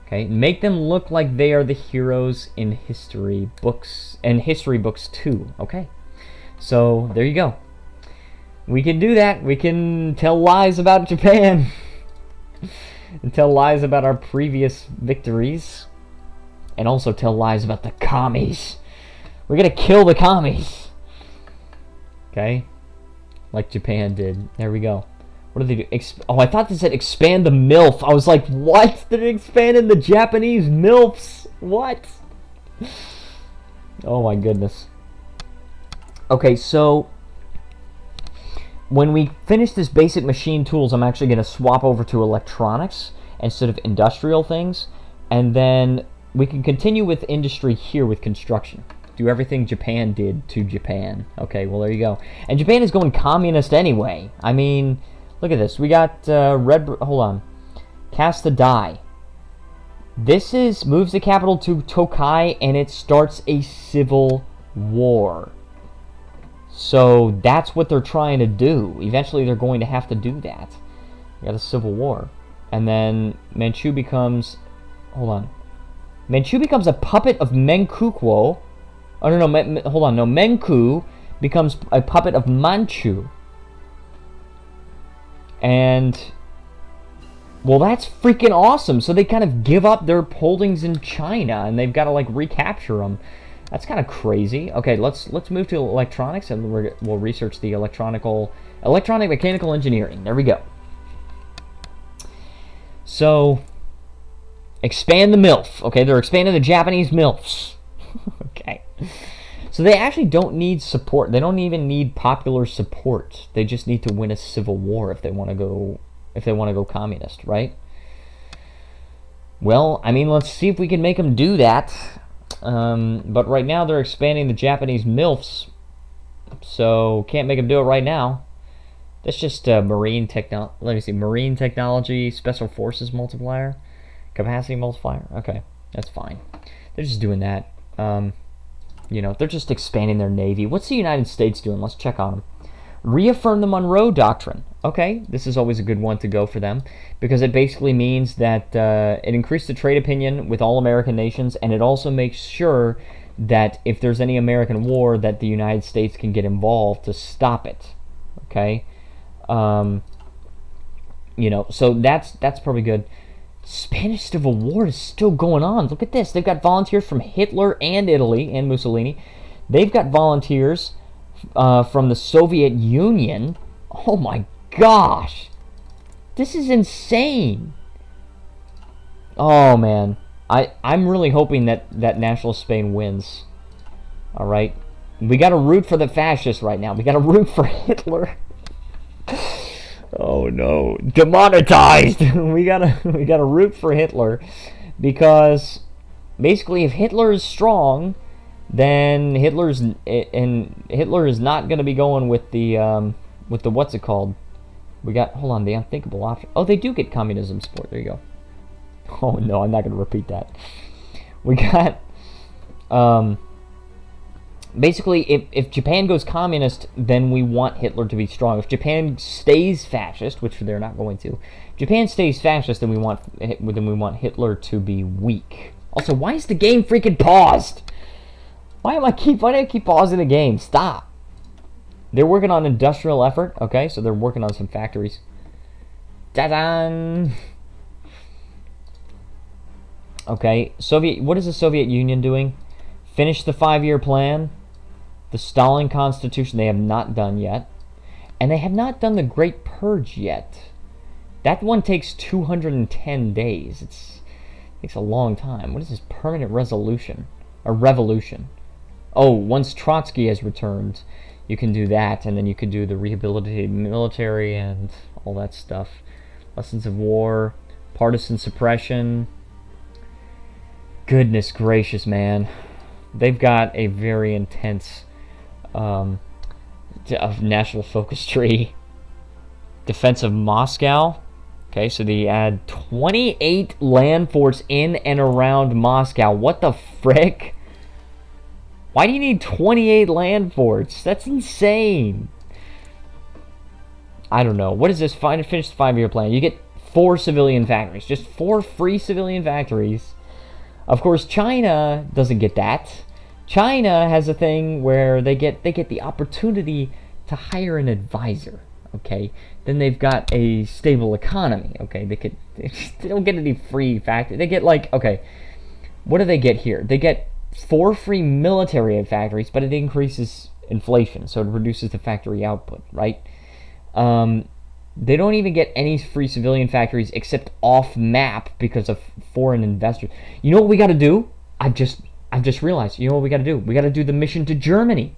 Okay, make them look like they are the heroes in history books, and history books too. Okay, so there you go. We can do that. We can tell lies about Japan. And tell lies about our previous victories. And also tell lies about the commies. We're gonna kill the commies. Okay? Like Japan did. There we go. What did they do? Oh, I thought they said expand the MILF. I was like, what? Did it expand in the Japanese MILFs? What? Oh my goodness. Okay, so when we finish this basic machine tools, I'm actually going to swap over to electronics instead of industrial things. And then we can continue with industry here with construction. Do everything Japan did to Japan. Okay, well, there you go. And Japan is going communist anyway. I mean, look at this. We got hold on. Cast the die. This moves the capital to Tokai, and it starts a civil war. So that's what they're trying to do. Eventually, they're going to have to do that. We got a civil war. And then Manchu becomes... Hold on. Manchu becomes a puppet of Menkukuo. Oh, no, hold on. No, Menku becomes a puppet of Manchu. And... well, that's freaking awesome. So they kind of give up their holdings in China, and they've got to, like, recapture them. That's kind of crazy. Okay, let's move to electronics, and we'll research the electronic mechanical engineering. There we go. So, expand the MILF. Okay, they're expanding the Japanese MILFs. Okay. So they actually don't need support. They don't even need popular support. They just need to win a civil war if they want to go communist, right? Well, I mean, let's see if we can make them do that. But right now they're expanding the Japanese MILFs, so can't make them do it right now. That's just marine technology, special forces multiplier, capacity multiplier. Okay, that's fine. They're just doing that. You know, they're just expanding their navy. What's the United States doing? Let's check on them. Reaffirm the Monroe Doctrine. Okay, this is always a good one to go for them, because it basically means that it increased the trade opinion with all American nations, and it also makes sure that if there's any American war, that the United States can get involved to stop it. Okay, you know, so that's probably good. Spanish Civil War is still going on. Look at this. They've got volunteers from Hitler and Italy and Mussolini. They've got volunteers from the Soviet Union. Oh my gosh, this is insane. Oh man, I'm really hoping that Nationalist Spain wins. All right, we got to root for the fascists right now. We got to root for Hitler. Oh no, demonetized. we gotta root for Hitler, because basically if Hitler is strong, then Hitler is not going to be going with the what's it called? We got, hold on, the unthinkable option. Oh, they do get communism support. There you go. Oh no, I'm not going to repeat that. We got basically if Japan goes communist, then we want Hitler to be strong. If Japan stays fascist, which they're not going to, if Japan stays fascist, then we want Hitler to be weak. Also, why is the game freaking paused? Why do I keep pausing the game? Stop. They're working on industrial effort. Okay, so they're working on some factories. Ta-da! Okay, what is the Soviet Union doing? Finish the 5-year plan. The Stalin Constitution they have not done yet. And they have not done the Great Purge yet. That one takes 210 days. It takes a long time. What is this? Permanent resolution? A revolution. Oh, once Trotsky has returned, you can do that, and then you can do the rehabilitated military and all that stuff. Lessons of war, partisan suppression. Goodness gracious, man. They've got a very intense national focus tree. Defense of Moscow. Okay, so they add 28 land forts in and around Moscow. What the frick? Why do you need 28 land forts? That's insane. I don't know. What is this? Finish the 5-year plan. You get 4 civilian factories. Just 4 free civilian factories. Of course, China doesn't get that. China has a thing where they get the opportunity to hire an advisor. okay, then they've got a stable economy, okay? They don't get any free factories. They get like, okay, what do they get here? They get 4 free military factories, but it increases inflation, so it reduces the factory output, right? They don't even get any free civilian factories except off map because of foreign investors. You know what we got to do? I've just realized. You know what we got to do? We got to do the mission to Germany.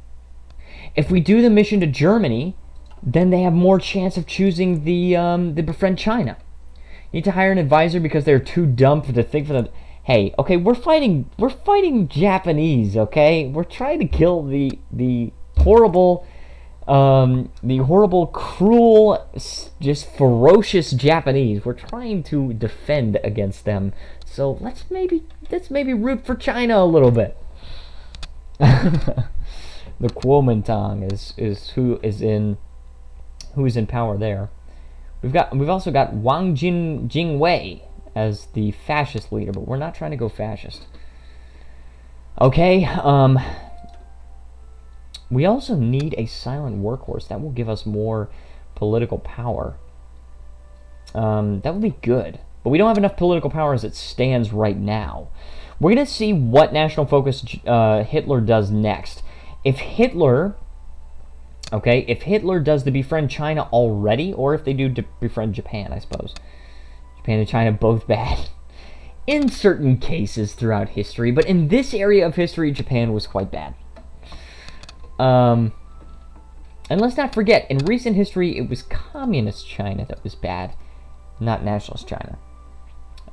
If we do the mission to Germany, then they have more chance of choosing the befriend China. You need to hire an advisor because they're too dumb to think for them. Hey, okay, we're fighting Japanese, okay? We're trying to kill the horrible, cruel, just ferocious Japanese. We're trying to defend against them. So let's maybe root for China a little bit. The Kuomintang is who is in power there. We've also got Wang Jingwei as the fascist leader, but we're not trying to go fascist. Okay, we also need a silent workhorse. That will give us more political power. That would be good, but we don't have enough political power as it stands right now. We're gonna see what national focus Hitler does next. If Hitler does the befriend China already, or if they do befriend Japan, I suppose. Japan and China both bad in certain cases throughout history, but in this area of history, Japan was quite bad. And let's not forget, in recent history, it was communist China that was bad, not nationalist China.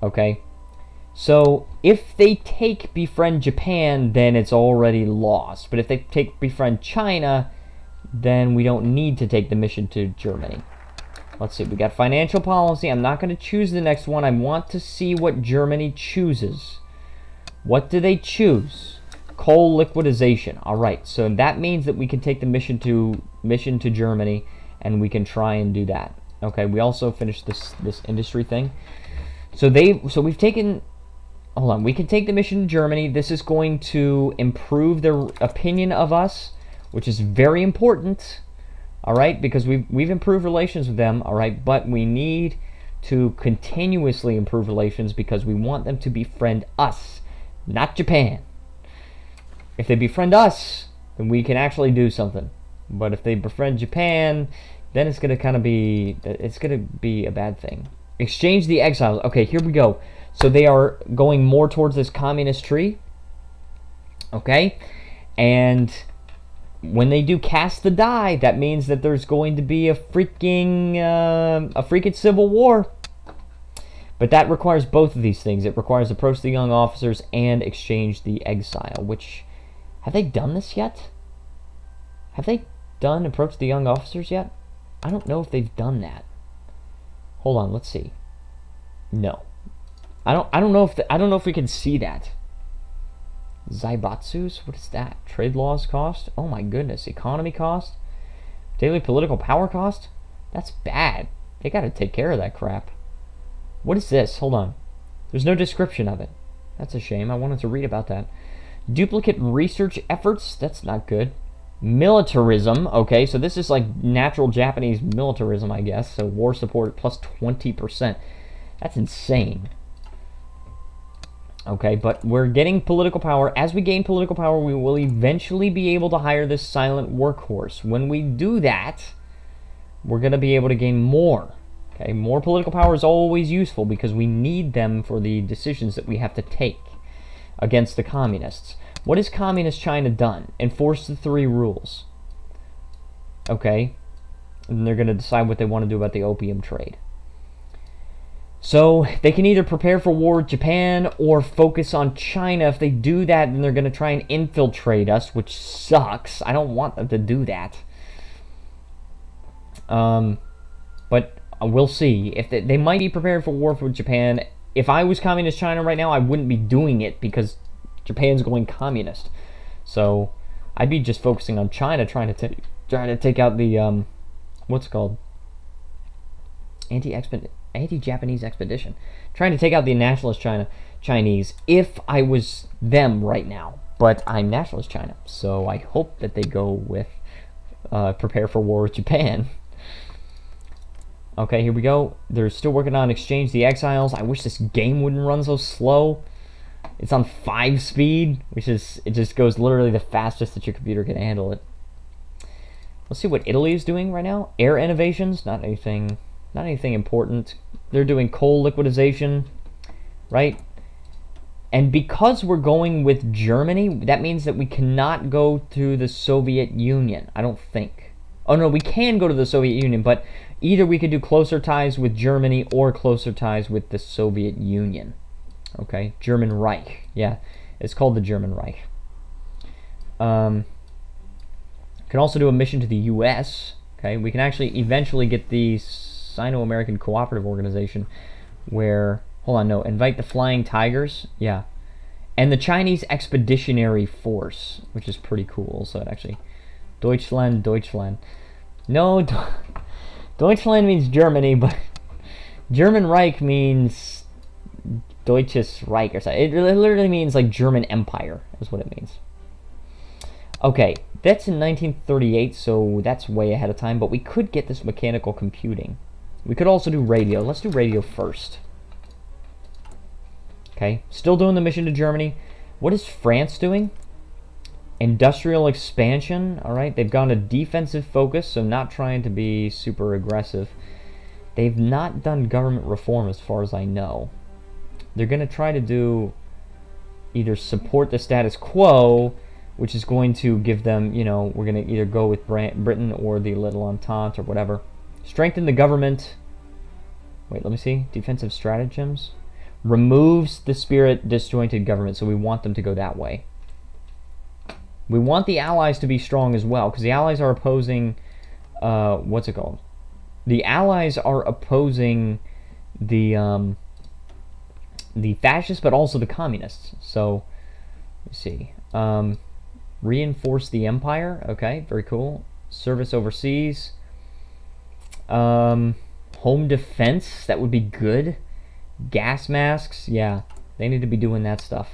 Okay? So, if they take befriend Japan, then it's already lost. But if they take befriend China, then we don't need to take the mission to Germany. Let's see, we got financial policy. I'm not going to choose the next one. I want to see what Germany chooses. What do they choose? Coal liquidization. Alright, so that means that we can take the mission to Germany, and we can try and do that. Okay, we also finished this industry thing. So we've taken... Hold on, we can take the mission to Germany. This is going to improve their opinion of us, which is very important. Alright, because we've improved relations with them, alright, but we need to continuously improve relations because we want them to befriend us, not Japan. If they befriend us, then we can actually do something. But if they befriend Japan, then it's going to be a bad thing. Exchange the exiles. Okay, here we go. So they are going more towards this communist tree. Okay? And when they do cast the die, that means that there's going to be a freaking civil war. But that requires both of these things. It requires approach the young officers and exchange the exile, which... Have they done this yet? Have they done approach the young officers yet? I don't know if they've done that. Hold on, let's see. No. I don't know if we can see that. Zaibatsus? What is that? Trade laws cost? Oh my goodness. Economy cost? Daily political power cost? That's bad. They gotta take care of that crap. What is this? Hold on. There's no description of it. That's a shame. I wanted to read about that. Duplicate research efforts? That's not good. Militarism. Okay, so this is like natural Japanese militarism, I guess. So war support plus 20%. That's insane. Okay, but we're getting political power. As we gain political power, we will eventually be able to hire this silent workhorse. When we do that, we're going to be able to gain more. Okay, more political power is always useful because we need them for the decisions that we have to take against the communists. What has communist China done? Enforce the 3 rules. Okay, and they're going to decide what they want to do about the opium trade. So they can either prepare for war with Japan or focus on China. If they do that, then they're going to try and infiltrate us, which sucks. I don't want them to do that. But we'll see. If they might be prepared for war with Japan. If I was communist China right now, I wouldn't be doing it because Japan's going communist. So I'd be just focusing on China, trying to take out the what's it called? Anti-Japanese expedition. Trying to take out the nationalist Chinese if I was them right now. But I'm nationalist China, so I hope that they go with prepare for war with Japan. Okay, here we go. They're still working on Exchange the Exiles. I wish this game wouldn't run so slow. It's on 5 speed, which is, it just goes literally the fastest that your computer can handle it. Let's see what Italy is doing right now. Air innovations, not anything important. They're doing coal liquidization, right? And because we're going with Germany, that means that we cannot go to the Soviet Union, I don't think. Oh no, we can go to the Soviet Union, but either we could do closer ties with Germany or closer ties with the Soviet Union. Okay, German Reich. Yeah, it's called the German Reich. Can also do a mission to the U.S. Okay, we can actually eventually get the Sino-American Cooperative Organization where... Hold on, no. Invite the Flying Tigers. Yeah. And the Chinese Expeditionary Force, which is pretty cool. So it actually... Deutschland. No, Deutschland means Germany, but German Reich means Deutsches Reich or something. It literally means like German Empire is what it means. Okay, that's in 1938, so that's way ahead of time, but we could get this mechanical computing. We could also do radio. Let's do radio first. Okay, still doing the mission to Germany. What is France doing? Industrial expansion. Alright, they've gone to defensive focus, so not trying to be super aggressive. They've not done government reform as far as I know. They're going to try to do either support the status quo, which is going to give them, you know, we're going to either go with Britain or the Little Entente or whatever. Strengthen the government. Wait, let me see. Defensive stratagems. Removes the spirit disjointed government, so we want them to go that way. We want the Allies to be strong as well, because the Allies are opposing, what's it called? The Allies are opposing the fascists, but also the communists. So, let's see. Reinforce the empire. Okay, very cool. Service overseas. Home defense, that would be good. Gas masks, yeah, they need to be doing that stuff.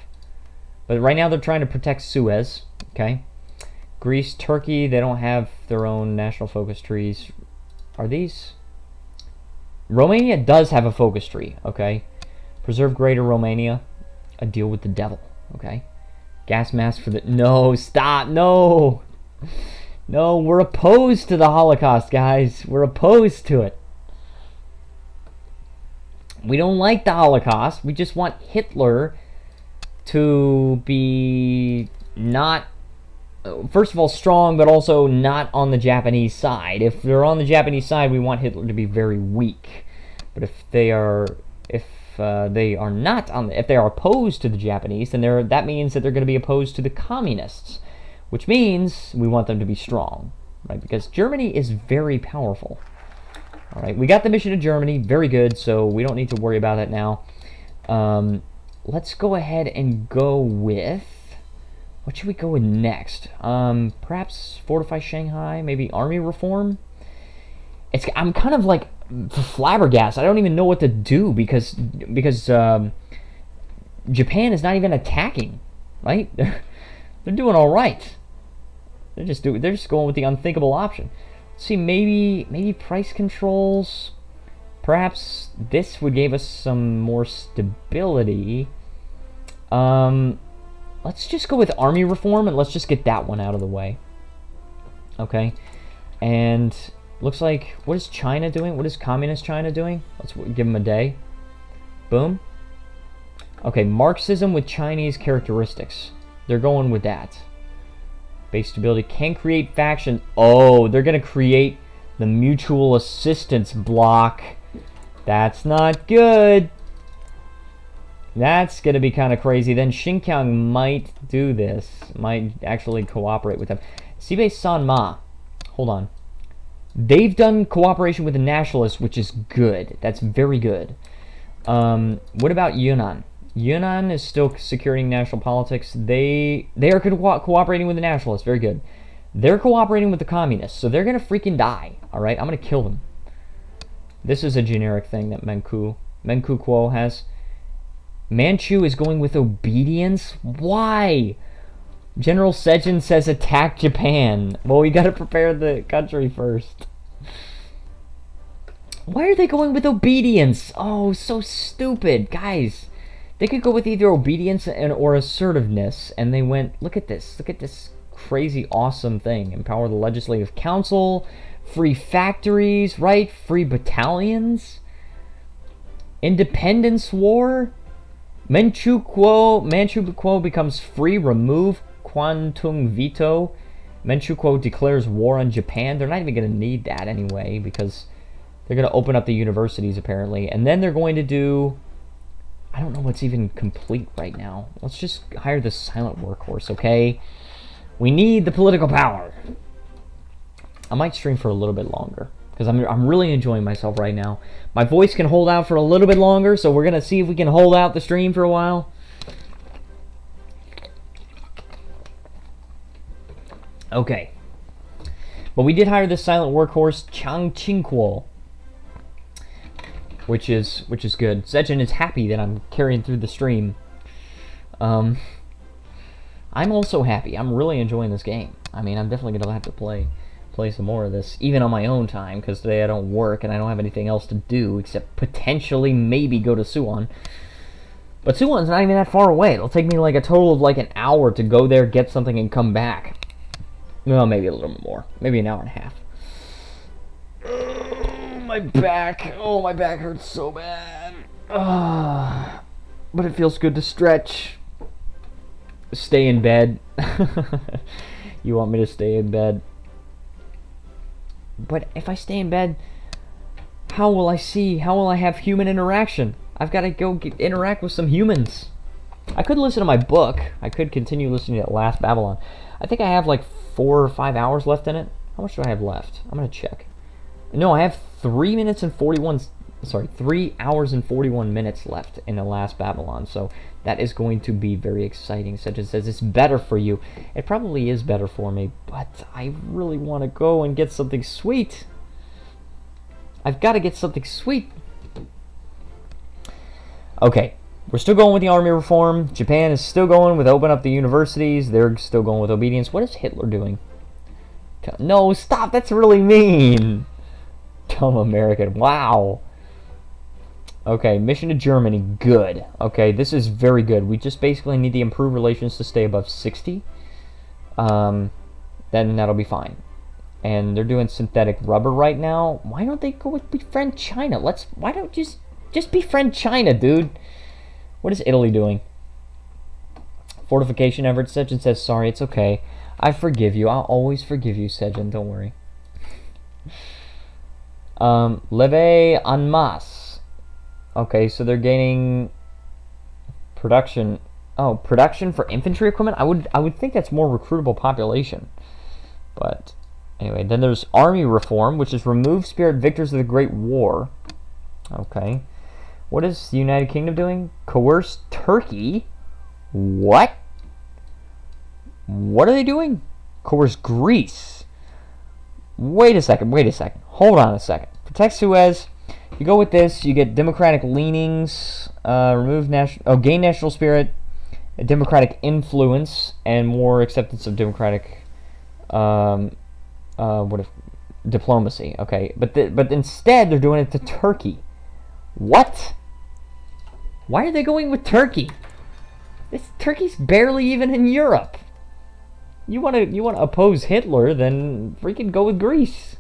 But right now they're trying to protect Suez. Okay. Greece, Turkey, they don't have their own national focus trees. Are these? Romania does have a focus tree. Okay. Preserve Greater Romania. A deal with the devil. Okay. Gas mask for the... No, stop. No. No, we're opposed to the Holocaust, guys. We're opposed to it. We don't like the Holocaust. We just want Hitler to be not, first of all, strong, but also not on the Japanese side. If they're on the Japanese side, we want Hitler to be very weak. But if they are not on, if they are opposed to the Japanese, then that means that they're going to be opposed to the communists, which means we want them to be strong, right? Because Germany is very powerful. All right, we got the mission to Germany, very good, so we don't need to worry about it now. Let's go ahead and go with, what should we go with next? Perhaps fortify Shanghai, maybe army reform? I'm kind of like flabbergasted. I don't even know what to do because Japan is not even attacking, right? They're doing all right. They're just going with the unthinkable option. See, maybe price controls. Perhaps this would give us some more stability. Let's just go with army reform and let's just get that one out of the way. Okay, and looks like, what is China doing? What is communist China doing? Let's give them a day. Boom. Okay, Marxism with Chinese characteristics. They're going with that. Base stability can create faction. Oh, they're going to create the mutual assistance block. That's not good. That's going to be kind of crazy. Then Xinjiang might do this. Might actually cooperate with them. Sibei Sanma. Hold on. They've done cooperation with the nationalists, which is good. That's very good. What about Yunnan? Yunnan is still securing national politics. They are cooperating with the nationalists. Very good. They're cooperating with the communists, so they're going to freaking die. Alright, I'm going to kill them. This is a generic thing that Menku Kuo has. Manchu is going with obedience? Why? General Sejin says attack Japan. Well, we got to prepare the country first. Why are they going with obedience? Oh, so stupid. Guys, they could go with either obedience or assertiveness, and they went, look at this. Look at this crazy awesome thing. Empower the Legislative Council, free factories, right? Free battalions, independence war, Manchukuo becomes free, remove Kwantung veto, Manchukuo declares war on Japan. They're not even going to need that anyway, because they're going to open up the universities apparently, and then they're going to do, I don't know what's even complete right now. Let's just hire the silent workhorse, okay? We need the political power. I might stream for a little bit longer because I'm really enjoying myself right now. My voice can hold out for a little bit longer, so we're going to see if we can hold out the stream for a while. Okay. But we did hire this silent workhorse, Chang Qingkuo, which is good. Zejin is happy that I'm carrying through the stream. I'm also happy. I'm really enjoying this game. I mean, I'm definitely going to have to play some more of this, even on my own time, because today I don't work and I don't have anything else to do except potentially maybe go to Suwon. But Suwon's not even that far away. It'll take me like a total of like an hour to go there, get something, and come back. Well, maybe a little bit more. Maybe an hour and a half. Oh, my back. Oh, my back hurts so bad. But it feels good to stretch. Stay in bed. You want me to stay in bed? But if I stay in bed, how will I have human interaction? I've got to go interact with some humans. I could listen to my book. I could continue listening to Last Babylon. I think I have like 4 or 5 hours left in it. How much do I have left? I'm going to check. No, I have 3 hours and 41 minutes left in The Last Babylon. So that is going to be very exciting. Such as says it's better for you. It probably is better for me, but I really want to go and get something sweet. I've got to get something sweet. Okay, we're still going with the army reform. Japan is still going with open up the universities. They're still going with obedience. What is Hitler doing? No, stop. That's really mean. Dumb American. Wow. Okay, mission to Germany. Good. Okay, this is very good. We just basically need the improved relations to stay above 60. Then that'll be fine. And they're doing synthetic rubber right now. Why don't they go with befriend China? Why don't you just befriend China, dude? What is Italy doing? Fortification efforts. Sejin says, sorry, it's okay. I forgive you. I'll always forgive you, Sejin. Don't worry. Leve en masse. Okay, so they're gaining production. Oh, production for infantry equipment? I would think that's more recruitable population. But anyway, then there's army reform, which is remove spirit victors of the Great War. Okay. What is the United Kingdom doing? Coerce Turkey? What? What are they doing? Coerce Greece. Wait a second. Hold on a second. Protect Suez. You go with this, you get democratic leanings, gain national spirit, democratic influence, and more acceptance of democratic diplomacy. Okay, but instead they're doing it to Turkey. What? Why are they going with Turkey? Turkey's barely even in Europe. You want to oppose Hitler, then freaking go with Greece.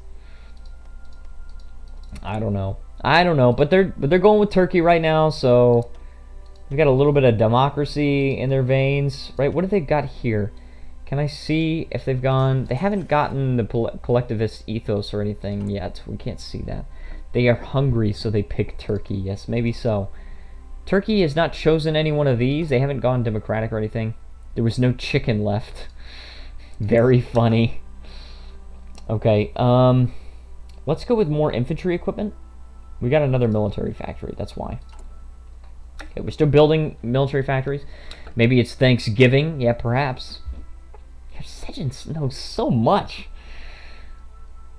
I don't know, but they're going with Turkey right now, so they've got a little bit of democracy in their veins, right? What have they got here? Can I see if they've gone? They haven't gotten the collectivist ethos or anything yet. We can't see that. They are hungry, so they pick Turkey. Yes, maybe so. Turkey has not chosen any one of these. They haven't gone democratic or anything. There was no chicken left. Very funny. Okay, let's go with more infantry equipment. We got another military factory, that's why. Okay, we're still building military factories. Maybe it's Thanksgiving. Yeah, perhaps. Sejin knows so much.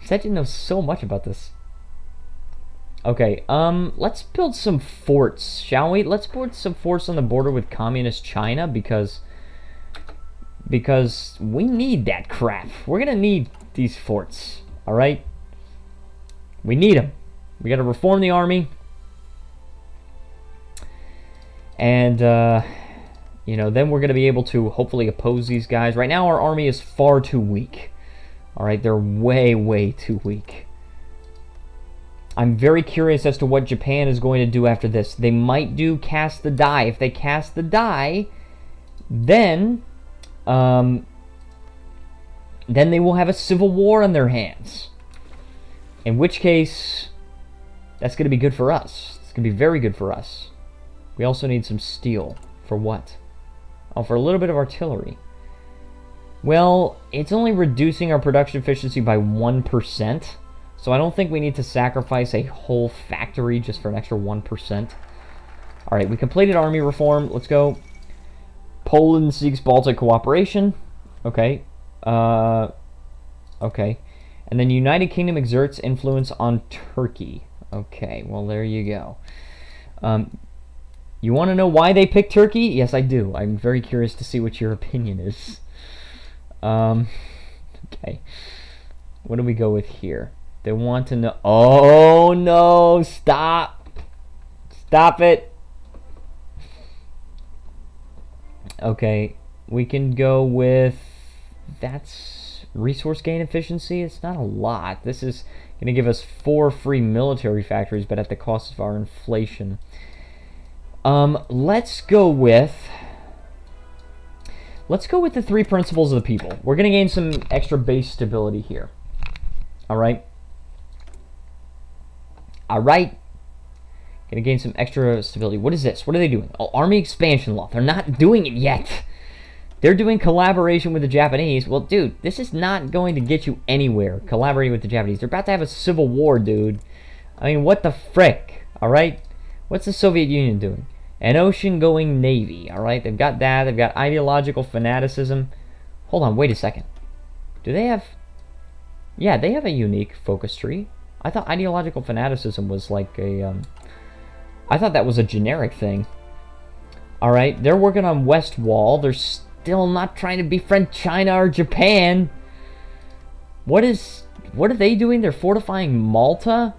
Sejin knows so much about this. Okay, let's build some forts, shall we? Let's build some forts on the border with communist China because we need that crap. We're gonna need these forts, all right? We need them. We got to reform the army. And, you know, then we're going to be able to hopefully oppose these guys. Right now, our army is far too weak. All right, they're way, way too weak. I'm very curious as to what Japan is going to do after this. They might do cast the die. If they cast the die, then they will have a civil war on their hands. In which case, that's going to be good for us. It's going to be very good for us. We also need some steel. For what? Oh, for a little bit of artillery. Well, it's only reducing our production efficiency by 1%. So I don't think we need to sacrifice a whole factory just for an extra 1%. Alright, we completed army reform. Let's go. Poland seeks Baltic cooperation. Okay. Okay. And then United Kingdom exerts influence on Turkey. Okay, well there you go. You want to know why they picked Turkey? Yes, I do. I'm very curious to see what your opinion is. Okay. What do we go with here? They want to know... Oh, no! Stop! Stop it! Okay. We can go with... That's resource gain efficiency. It's not a lot. This is going to give us 4 free military factories, but at the cost of our inflation. Let's go with the 3 principles of the people. We're going to gain some extra base stability here. Alright? Alright? Going to gain some extra stability. What is this? What are they doing? Oh, army expansion law. They're not doing it yet. They're doing collaboration with the Japanese. Well, dude, this is not going to get you anywhere, collaborating with the Japanese. They're about to have a civil war, dude. I mean, what the frick? Alright? What's the Soviet Union doing? An ocean-going navy, alright? They've got that. They've got ideological fanaticism. Hold on, wait a second. Do they have... Yeah, they have a unique focus tree. I thought ideological fanaticism was like a... I thought that was a generic thing. Alright, they're working on West Wall. They're still not trying to befriend China or Japan. What are they doing? They're fortifying Malta?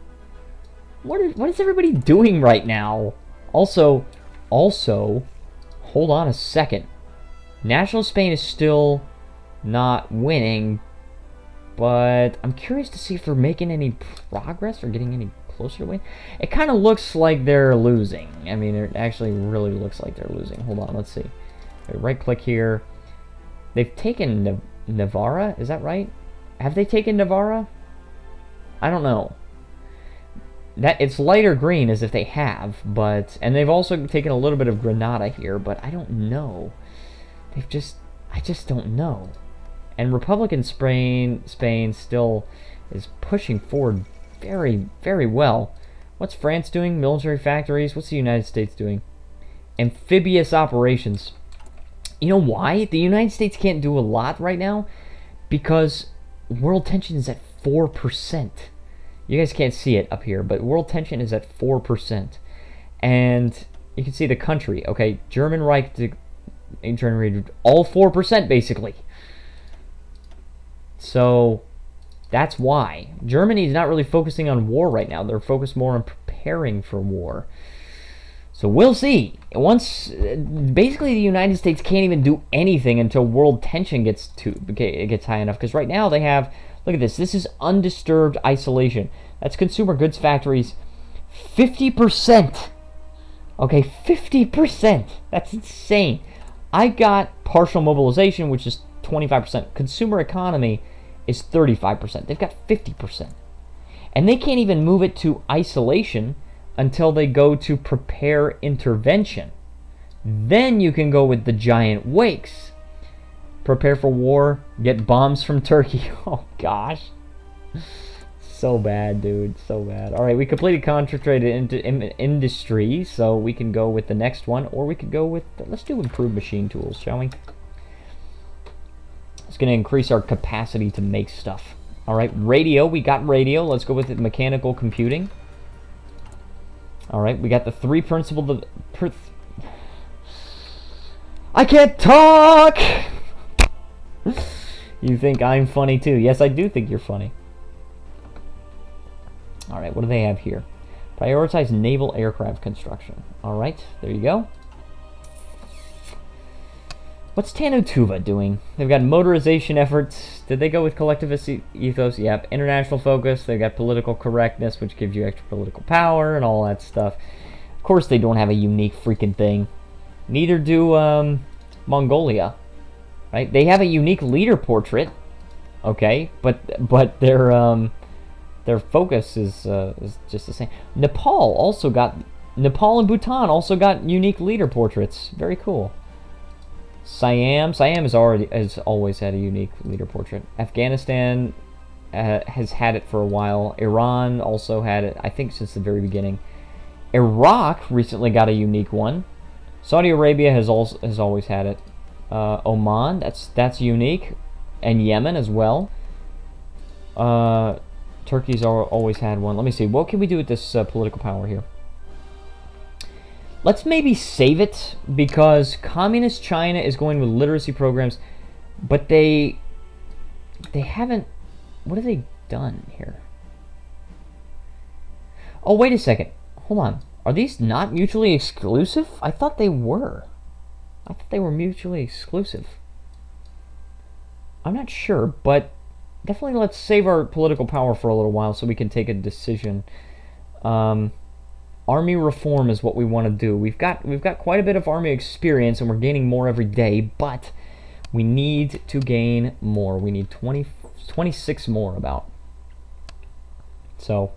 What is everybody doing right now? Also, hold on a second. National Spain is still not winning, but I'm curious to see if they're making any progress or getting any closer to win. It kind of looks like they're losing. I mean, it actually really looks like they're losing. Hold on, let's see. Right click here. They've taken Navarra, is that right? Have they taken Navarra? I don't know. That it's lighter green as if they have, but and they've also taken a little bit of Granada here, but I don't know. I just don't know. And Republican Spain still is pushing forward very, very well. What's France doing? Military factories. What's the United States doing? Amphibious operations. You know why? The United States can't do a lot right now because world tension is at 4%. You guys can't see it up here, but world tension is at 4%. And you can see the country. Okay, German Reich generated all 4% basically. So that's why. Germany is not really focusing on war right now. They're focused more on preparing for war. So we'll see. Basically, the United States can't even do anything until world tension gets high enough. Because right now they have, look at this. This is undisturbed isolation. That's consumer goods factories. 50%. Okay, 50%. That's insane. I got partial mobilization, which is 25%. Consumer economy is 35%. They've got 50%. And they can't even move it to isolation until they go to prepare intervention. Then you can go with the giant wakes. Prepare for war, get bombs from Turkey. Oh gosh. So bad, dude. So bad. Alright, we completed concentrated into industry, so we can go with the next one, or we could go with, let's do improved machine tools, shall we? It's going to increase our capacity to make stuff. Alright, radio. We got radio. Let's go with it, mechanical computing. Alright, we got the 3 principles of... I can't talk! You think I'm funny too. Yes, I do think you're funny. Alright, what do they have here? Prioritize naval aircraft construction. Alright, there you go. What's Tanutuva doing? They've got motorization efforts. Did they go with collectivist ethos? Yep. International focus. They've got political correctness, which gives you extra political power and all that stuff. Of course, they don't have a unique freaking thing. Neither do Mongolia. Right? They have a unique leader portrait. Okay, but their focus is just the same. Nepal and Bhutan also got unique leader portraits. Very cool. Siam has always had a unique leader portrait. Afghanistan has had it for a while. Iran also had it, I think, since the very beginning. Iraq recently got a unique one. Saudi Arabia has always had it. Oman, that's unique, and Yemen as well. Turkey's always had one. Let me see. What can we do with this political power here? Let's maybe save it, because Communist China is going with literacy programs, but they haven't... What have they done here? Oh, wait a second. Hold on. Are these not mutually exclusive? I thought they were. I thought they were mutually exclusive. I'm not sure, but definitely let's save our political power for a little while so we can take a decision. Army reform is what we want to do. We've got quite a bit of army experience, and we're gaining more every day, but we need to gain more. We need 26 more about. So,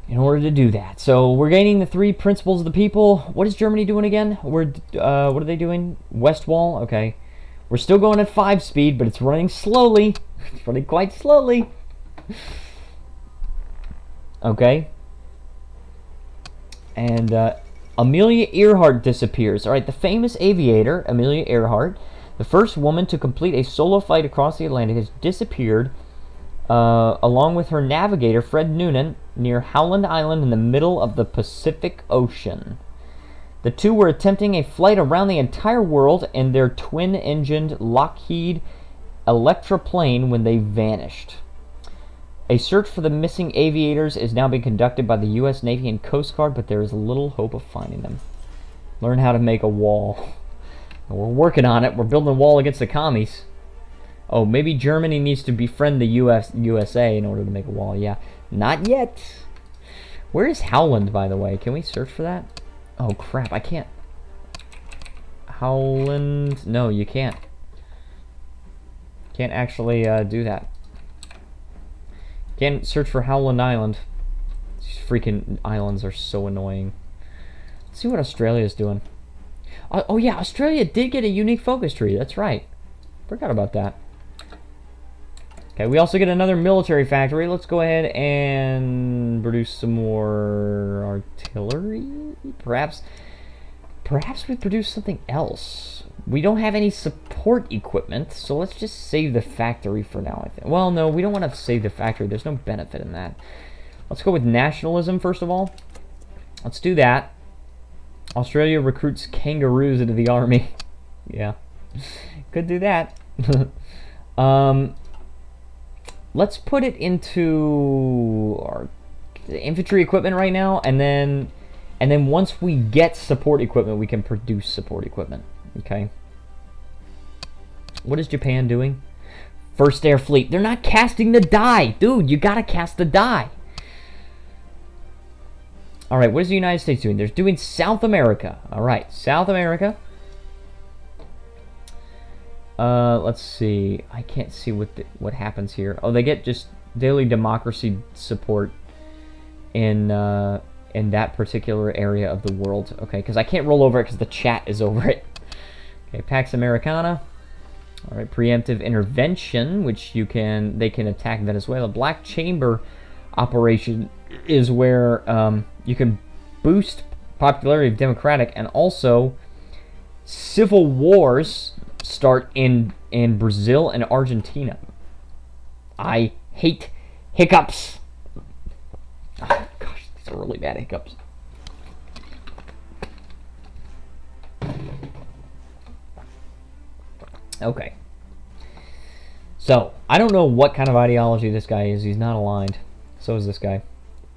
in order to do that. So, we're gaining the 3 principles of the people. What is Germany doing again? What are they doing? West Wall? Okay. We're still going at 5 speed, but it's running slowly. It's running quite slowly. Okay. And Amelia Earhart disappears. All right, the famous aviator, Amelia Earhart, the first woman to complete a solo flight across the Atlantic, has disappeared along with her navigator, Fred Noonan, near Howland Island in the middle of the Pacific Ocean. The two were attempting a flight around the entire world in their twin-engined Lockheed Electra plane when they vanished. A search for the missing aviators is now being conducted by the U.S. Navy and Coast Guard, but there is little hope of finding them. Learn how to make a wall. We're working on it. We're building a wall against the commies. Oh, maybe Germany needs to befriend the USA in order to make a wall. Yeah, not yet. Where is Howland, by the way? Can we search for that? Oh, crap. I can't. Howland. No, you can't. Can't actually do that. Can't search for Howland Island. These freaking islands are so annoying. Let's see what Australia's doing. Oh yeah, Australia did get a unique focus tree. That's right. Forgot about that. Okay, we also get another military factory. Let's go ahead and produce some more artillery. Perhaps we produce something else. We don't have any support equipment, so let's just save the factory for now, I think. Well, no, we don't want to save the factory. There's no benefit in that. Let's go with nationalism, first of all. Let's do that. Australia recruits kangaroos into the army. Yeah. Could do that. Let's put it into our infantry equipment right now, and then once we get support equipment, we can produce support equipment. Okay. What is Japan doing? First Air Fleet. They're not casting the die. Dude, you gotta cast the die. Alright, what is the United States doing? They're doing South America. Alright, South America. Let's see. I can't see what happens here. Oh, they get just daily democracy support in that particular area of the world. Okay, because I can't roll over it because the chat is over it. Okay, Pax Americana. All right, preemptive intervention, which they can attack Venezuela. Black Chamber operation is where you can boost popularity of Democratic, and also civil wars start in Brazil and Argentina. I hate hiccups. Oh, gosh, these are really bad hiccups. Okay. So, I don't know what kind of ideology this guy is. He's not aligned. So is this guy.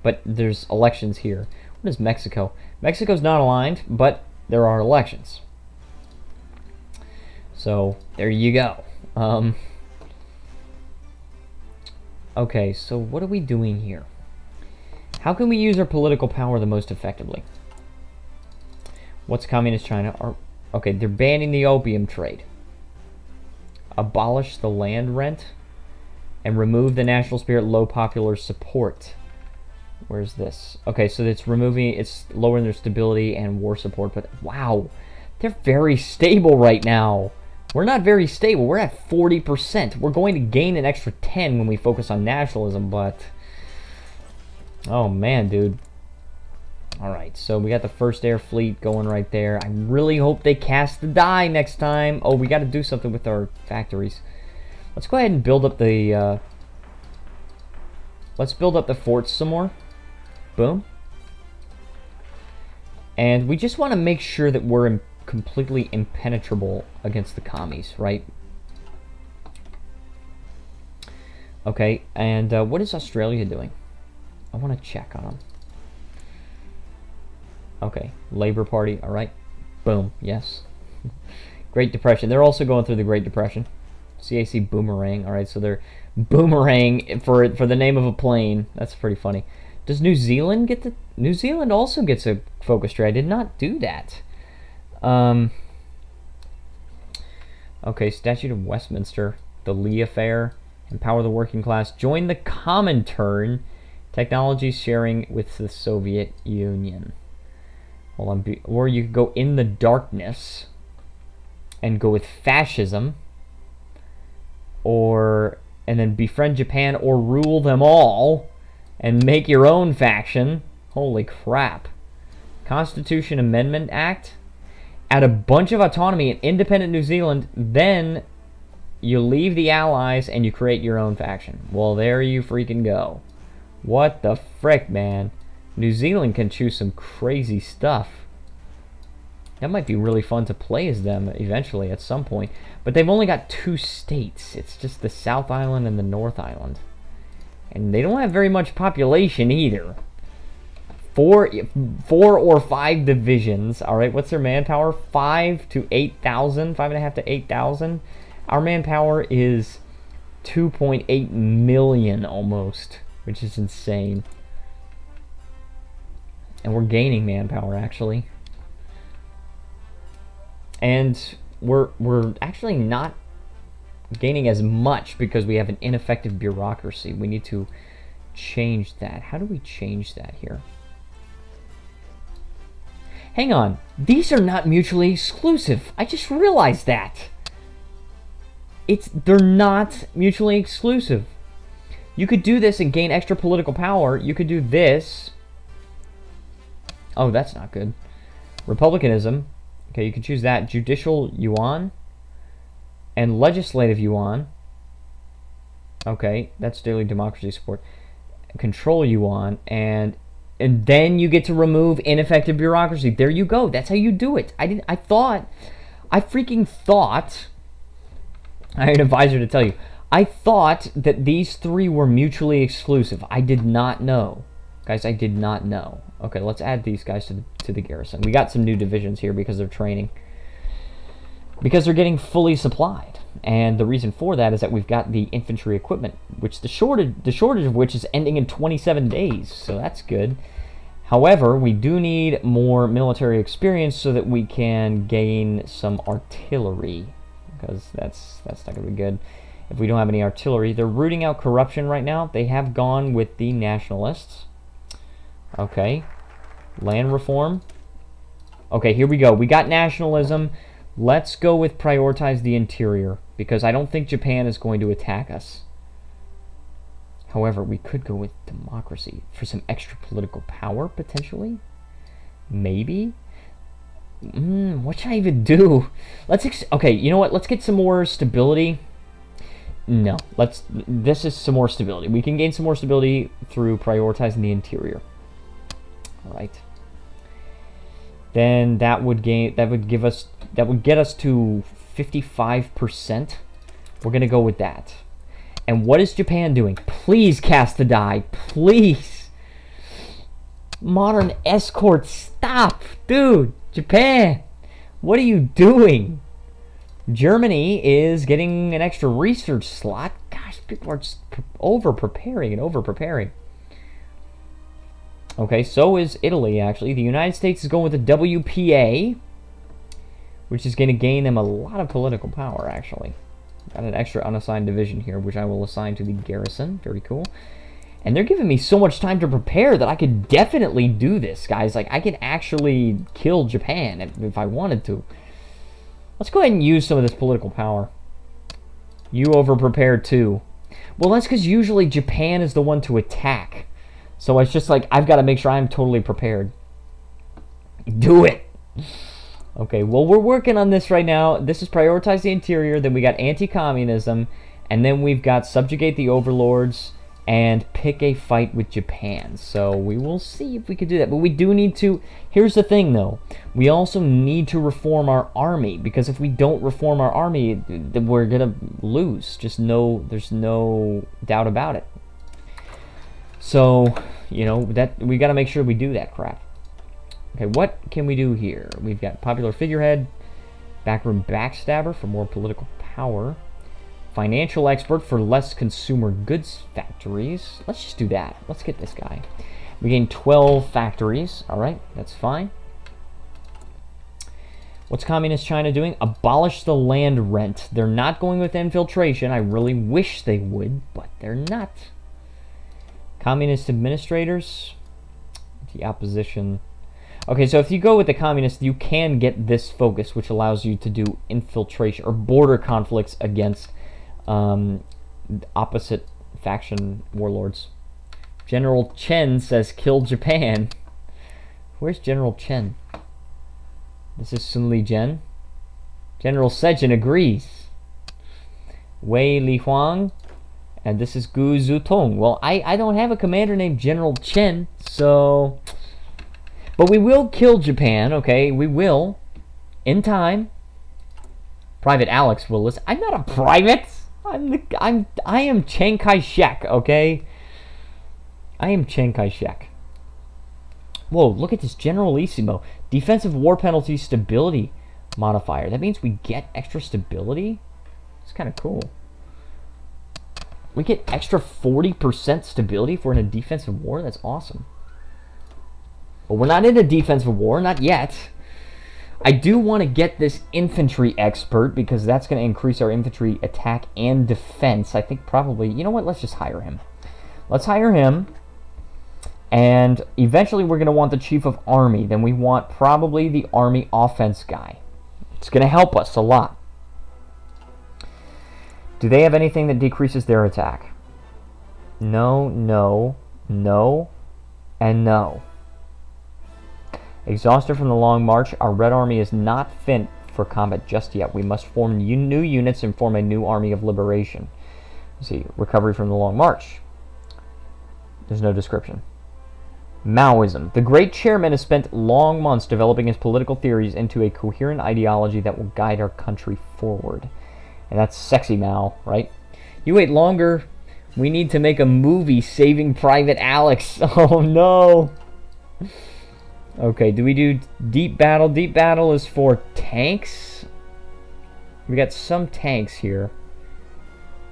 But there's elections here. What is Mexico? Mexico's not aligned, but there are elections. So, there you go. Okay, so what are we doing here? How can we use our political power the most effectively? What's Communist China? Okay, they're banning the opium trade. Abolish the land rent. And remove the national spirit, low popular support. Where's this? Okay, so it's lowering their stability and war support, but wow, they're very stable right now. We're not very stable. We're at 40%. We're going to gain an extra 10 when we focus on nationalism, but oh man, dude. Alright, so we got the first air fleet going right there. I really hope they cast the die next time. Oh, we got to do something with our factories. Let's go ahead and build up the let's build up the forts some more. Boom. And we just want to make sure that we're completely impenetrable against the commies, right? Okay, and what is Australia doing? I want to check on them. Okay, Labour Party, alright. Boom, yes. Great Depression. They're also going through the Great Depression. CAC Boomerang, alright, so they're Boomerang for the name of a plane. That's pretty funny. Does New Zealand get the... New Zealand also gets a focus trade. I did not do that. Okay, Statute of Westminster, the Lee Affair, empower the working class, join the Comintern, technology sharing with the Soviet Union. Hold on, or you could go in the darkness and go with fascism, and then befriend Japan or rule them all and make your own faction. Holy crap. Constitution Amendment Act. Add a bunch of autonomy in independent New Zealand, then you leave the Allies and you create your own faction. Well, there you freaking go. What the frick, man. New Zealand can choose some crazy stuff. That might be really fun to play as them eventually at some point. But they've only got 2 states. It's just the South Island and the North Island. And they don't have very much population either. 4 or 5 divisions. Alright, what's their manpower? 5 to 8,000. 5.5 to 8,000. Our manpower is 2.8 million almost. Which is insane. And we're gaining manpower actually. And we're actually not gaining as much because we have an ineffective bureaucracy. We need to change that. How do we change that here? Hang on. These are not mutually exclusive. I just realized that. They're not mutually exclusive. You could do this and gain extra political power. You could do this. Oh, that's not good. Republicanism. Okay, you can choose that. Judicial yuan and legislative yuan. Okay, that's daily democracy support. Control yuan, and then you get to remove ineffective bureaucracy. There you go. That's how you do it. I freaking thought. I had an advisor to tell you. I thought that these 3 were mutually exclusive. I did not know. Guys, I did not know. Okay, let's add these guys to the garrison. We got some new divisions here because they're training. Because they're getting fully supplied. And the reason for that is that we've got the infantry equipment, which the shortage of which is ending in 27 days. So that's good. However, we do need more military experience so that we can gain some artillery. Because that's not going to be good if we don't have any artillery. They're rooting out corruption right now. They have gone with the nationalists. Okay. Land reform. Okay, here we go. We got nationalism. Let's go with prioritize the interior, because I don't think Japan is going to attack us. However, we could go with democracy for some extra political power, potentially. Maybe. What should I even do? Okay, you know what? Let's get some more stability. No, this is some more stability. We can gain some more stability through prioritizing the interior. All right. Then that would get us to 55%. We're gonna go with that. And what is Japan doing? Please cast the die. Please. Modern escort, stop. Dude, Japan. What are you doing? Germany is getting an extra research slot. Gosh, people are just over-preparing and over-preparing. Okay, so is Italy, actually. The United States is going with the WPA, which is going to gain them a lot of political power, actually. Got an extra unassigned division here, which I will assign to the garrison. Very cool. And they're giving me so much time to prepare that I could definitely do this, guys. Like, I can actually kill Japan if I wanted to. Let's go ahead and use some of this political power. You over-prepared too. Well, that's because usually Japan is the one to attack. So it's just like, I've got to make sure I'm totally prepared. Do it! Okay, well, we're working on this right now. This is prioritize the interior, then we got anti-communism, and then we've got subjugate the overlords, and pick a fight with Japan. So we will see if we could do that. But we do need to... Here's the thing, though. We also need to reform our army, because if we don't reform our army, then we're going to lose. There's no doubt about it. So, you know, that we got to make sure we do that crap. Okay, what can we do here? We've got popular figurehead, backroom backstabber for more political power, financial expert for less consumer goods factories. Let's just do that. Let's get this guy. We gain 12 factories. All right, that's fine. What's Communist China doing? Abolish the land rent. They're not going with infiltration. I really wish they would, but they're not. Communist administrators. The opposition. Okay, so if you go with the communists, you can get this focus, which allows you to do infiltration or border conflicts against opposite faction warlords. General Chen says kill Japan. Where's General Chen? This is Sun Li Jian. General Sejin agrees. Wei Li Huang. And this is Gu Zutong. Well, I don't have a commander named General Chen, so... But we will kill Japan, okay? We will. In time. Private Alex will listen. I'm not a private! I am Chiang Kai-shek, okay? I am Chiang Kai-shek. Whoa, look at this Generalissimo. Defensive war penalty stability modifier. That means we get extra stability? It's kind of cool. We get extra 40% stability if we're in a defensive war? That's awesome. But we're not in a defensive war, not yet. I do want to get this infantry expert because that's going to increase our infantry attack and defense. I think probably, you know what, let's just hire him. Let's hire him. And eventually we're going to want the chief of army. Then we want probably the army offense guy. It's going to help us a lot. Do they have anything that decreases their attack? No, no, no, and no. Exhausted from the long march, our Red Army is not fit for combat just yet. We must form new units and form a new army of liberation. Let's see, recovery from the long march. There's no description. Maoism. The great chairman has spent long months developing his political theories into a coherent ideology that will guide our country forward. And that's sexy Mao, right? You wait longer. We need to make a movie, Saving Private Alex. Oh no. Okay, do we do deep battle? Deep battle is for tanks. We got some tanks here.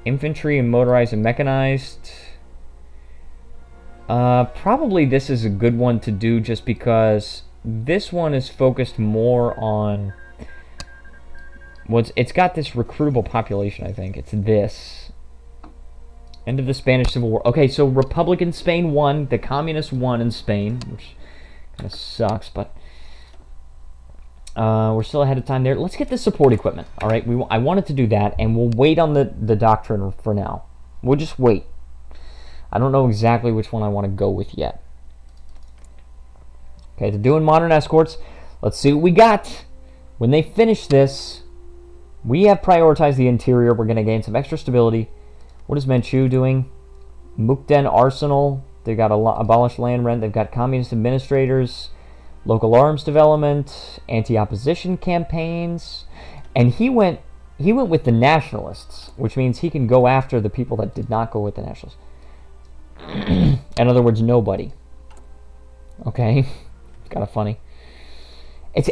Infantry and motorized and mechanized. Probably this is a good one to do just because this one is focused more on... Well, it's got this recruitable population, I think. It's this. End of the Spanish Civil War. Okay, so Republican Spain won. The Communists won in Spain, which... kind of sucks, but we're still ahead of time there. Let's get the support equipment. All right, I wanted to do that, and we'll wait on the doctrine for now. We'll just wait. I don't know exactly which one I want to go with yet. Okay, they're doing modern escorts. Let's see what we got. When they finish this, we have prioritized the interior. We're going to gain some extra stability. What is Manchu doing? Mukden Arsenal. They've got abolished land rent. They've got communist administrators, local arms development, anti-opposition campaigns. And he went he went with the nationalists, which means he can go after the people that did not go with the nationalists. In other words, nobody. Okay? It's kind of funny.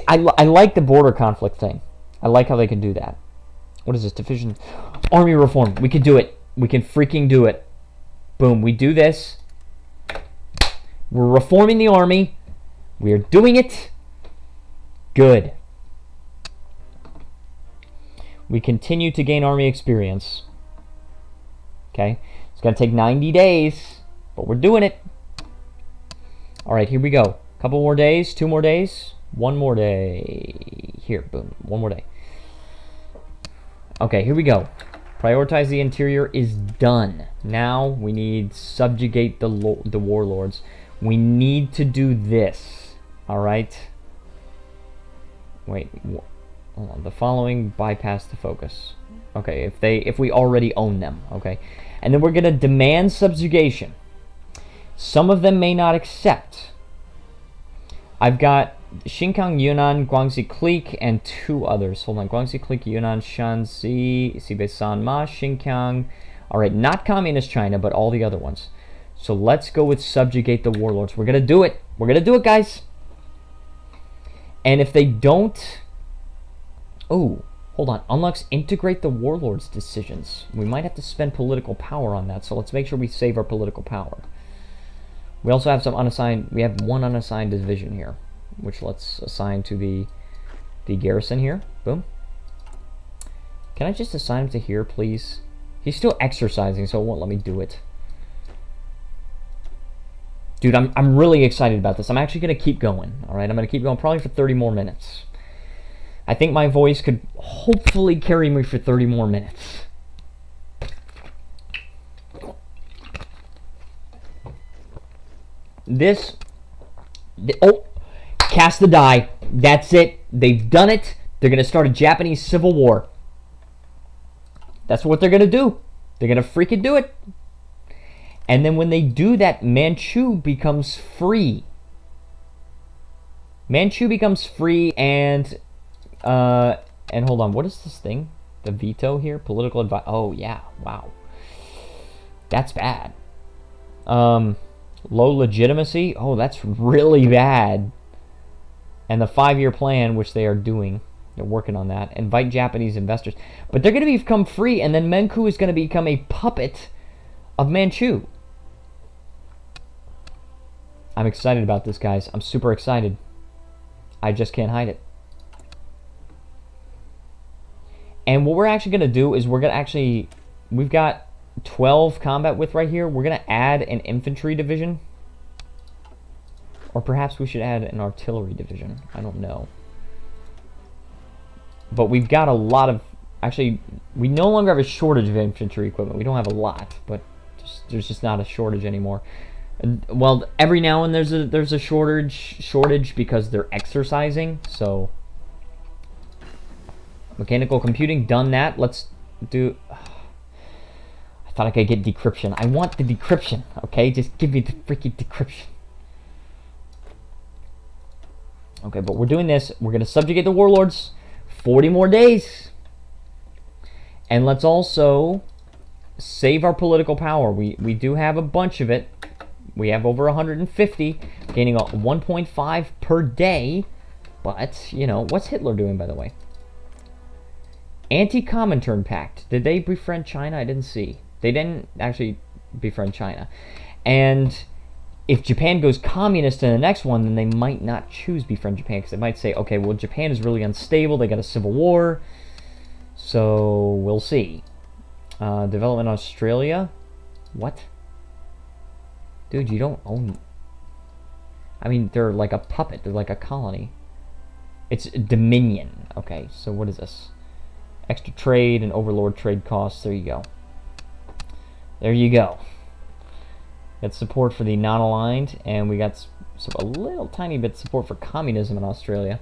I like the border conflict thing. I like how they can do that. What is this? Division. Army reform. We can do it. We can freaking do it. Boom. We do this. We're reforming the army. We are doing it. Good. We continue to gain army experience. Okay? It's going to take 90 days, but we're doing it. All right, here we go. Couple more days, 2 more days, 1 more day. Here, boom, 1 more day. Okay, here we go. Prioritize the interior is done. Now we need subjugate the warlords. We need to do this. All right. Wait, hold on. The following bypass the focus. Okay, if we already own them. Okay, and then we're gonna demand subjugation. Some of them may not accept. I've got Xinjiang, Yunnan, Guangxi Clique, and 2 others. Hold on. Guangxi Clique, Yunnan, Shanxi, Xibei Sanma, Xinjiang. All right, not communist China, but all the other ones. So let's go with subjugate the warlords. We're going to do it. We're going to do it, guys. And if they don't... Oh, hold on. Unlocks integrate the warlords' decisions. We might have to spend political power on that, so let's make sure we save our political power. We also have some unassigned... We have 1 unassigned division here, which let's assign to the garrison here. Boom. Can I just assign him to here, please? He's still exercising, so it won't let me do it. Dude, I'm really excited about this. I'm actually going to keep going, all right? I'm going to keep going probably for 30 more minutes. I think my voice could hopefully carry me for 30 more minutes. Oh, cast the die. That's it. They've done it. They're going to start a Japanese civil war. That's what they're going to do. They're going to freaking do it. And then when they do that, Manchu becomes free. Manchu becomes free, and hold on, what is this thing? The veto here? Political advice. Oh, yeah. Wow. That's bad. Low legitimacy. Oh, that's really bad. And the 5-year plan, which they are doing. They're working on that. Invite Japanese investors. But they're going to become free, and then Menku is going to become a puppet of Manchu. I'm excited about this, guys. I'm super excited. I just can't hide it. And what we're actually going to do is we're going to actually... We've got 12 combat width right here. We're going to add an infantry division. Or perhaps we should add an artillery division. I don't know. But we've got a lot of... Actually, we no longer have a shortage of infantry equipment. We don't have a lot, but there's just not a shortage anymore. Well, every now and then there's a shortage because they're exercising. So mechanical computing, done that. Let's do... I thought I could get decryption. I want the decryption, okay? Just give me the freaking decryption. Okay, but we're doing this. We're going to subjugate the warlords. 40 more days. And let's also save our political power. We do have a bunch of it. We have over 150, gaining 1.5 per day. But, you know, what's Hitler doing, by the way? Anti-Comintern Pact. Did they befriend China? I didn't see. They didn't actually befriend China. And if Japan goes communist in the next one, then they might not choose befriend Japan, because they might say, okay, well, Japan is really unstable. They got a civil war. So, we'll see. Development Australia. What? Dude, you don't own... I mean, they're like a puppet. They're like a colony. It's Dominion. Okay, so what is this? Extra trade and overlord trade costs. There you go. There you go. Got support for the non-aligned, and we got a little tiny bit of support for communism in Australia.